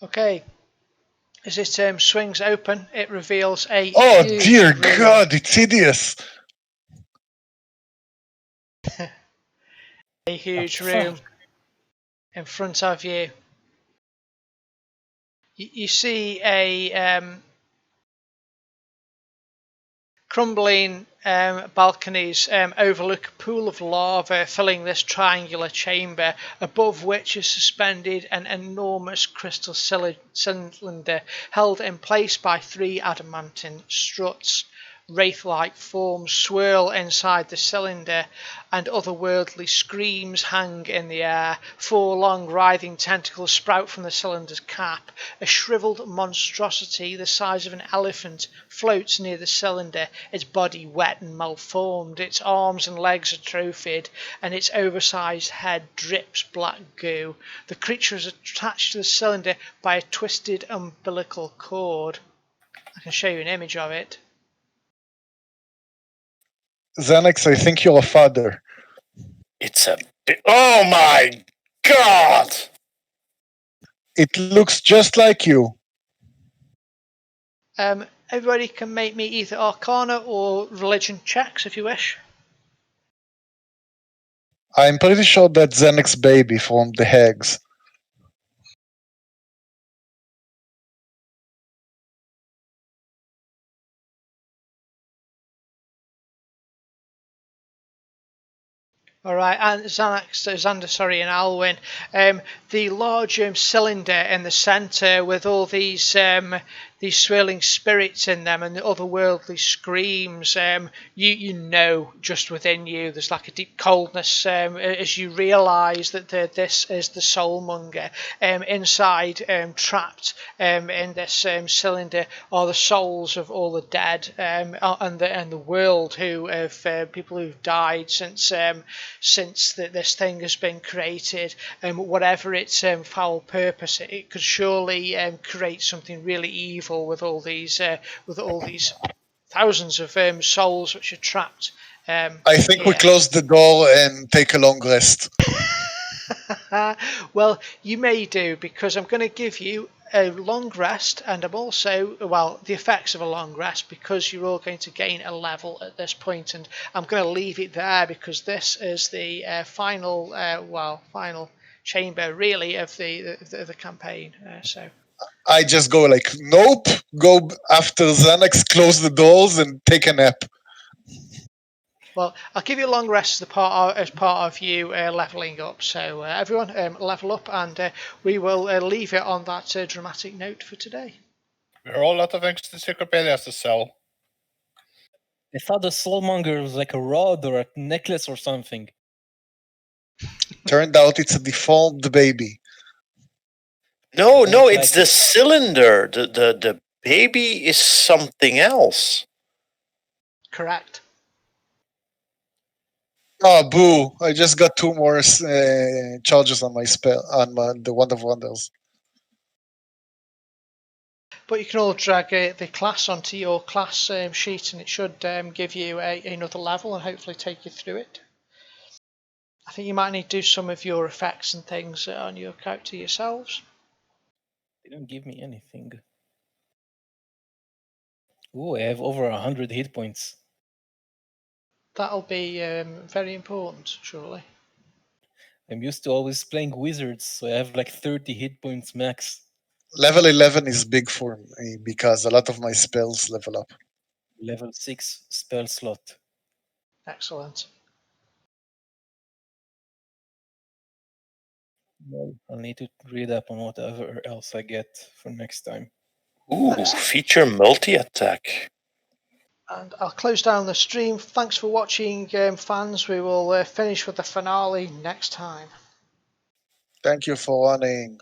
Okay. As it swings open, it reveals a Oh huge dear room. God, it's hideous! A huge room in front of you. You see a crumbling balconies overlook a pool of lava filling this triangular chamber, above which is suspended an enormous crystal cylinder held in place by three adamantine struts. Wraith-like forms swirl inside the cylinder, and otherworldly screams hang in the air. Four long writhing tentacles sprout from the cylinder's cap. A shriveled monstrosity the size of an elephant floats near the cylinder, its body wet and malformed, its arms and legs atrophied, and its oversized head drips black goo. The creature is attached to the cylinder by a twisted umbilical cord. I can show you an image of it. Xanax, I think you're a father. It's a oh my God! It looks just like you. Everybody can make me either Arcana or Religion checks if you wish. I'm pretty sure that's Xanax baby from the Hags. All right, and Xander, and Alwyn. The large cylinder in the centre with all these swirling spirits in them and the otherworldly screams. You know just within you there's like a deep coldness as you realise that this is the soulmonger. Inside, trapped in this cylinder, are the souls of all the dead and the world who have people who've died since this thing has been created. Whatever its foul purpose, it could surely create something really evil with all these thousands of souls which are trapped. I think we Here. close the door and take a long rest. Well, you may do, because I'm going to give you a long rest, and I'm also, well, the effects of a long rest, because you're all going to gain a level at this point, and I'm going to leave it there because this is the final chamber, really, of the campaign. So. I just go like, nope, go after Xanax, close the doors, and take a nap. Well, I'll give you a long rest as part of you leveling up. So everyone, level up, and we will leave it on that dramatic note for today. We're all out of encyclopedias to sell. I thought the soulmonger was like a rod or a necklace or something. Turned out it's a deformed baby. No, Don't it's like the it. cylinder. The baby is something else. Correct. Oh, boo! I just got 2 more charges on my spell, on the Wand of Wonders. But you can all drag the class onto your class sheet, and it should give you another level and hopefully take you through it. I think you might need to do some of your effects and things on your character yourselves. They don't give me anything. Ooh, I have over 100 hit points. That'll be very important, surely. I'm used to always playing wizards, so I have like 30 hit points max. Level 11 is big for me because a lot of my spells level up. Level 6 spell slot. Excellent. Well, I'll need to read up on whatever else I get for next time. Ooh, feature multi-attack. And I'll close down the stream. Thanks for watching, fans. We will finish with the finale next time. Thank you for running.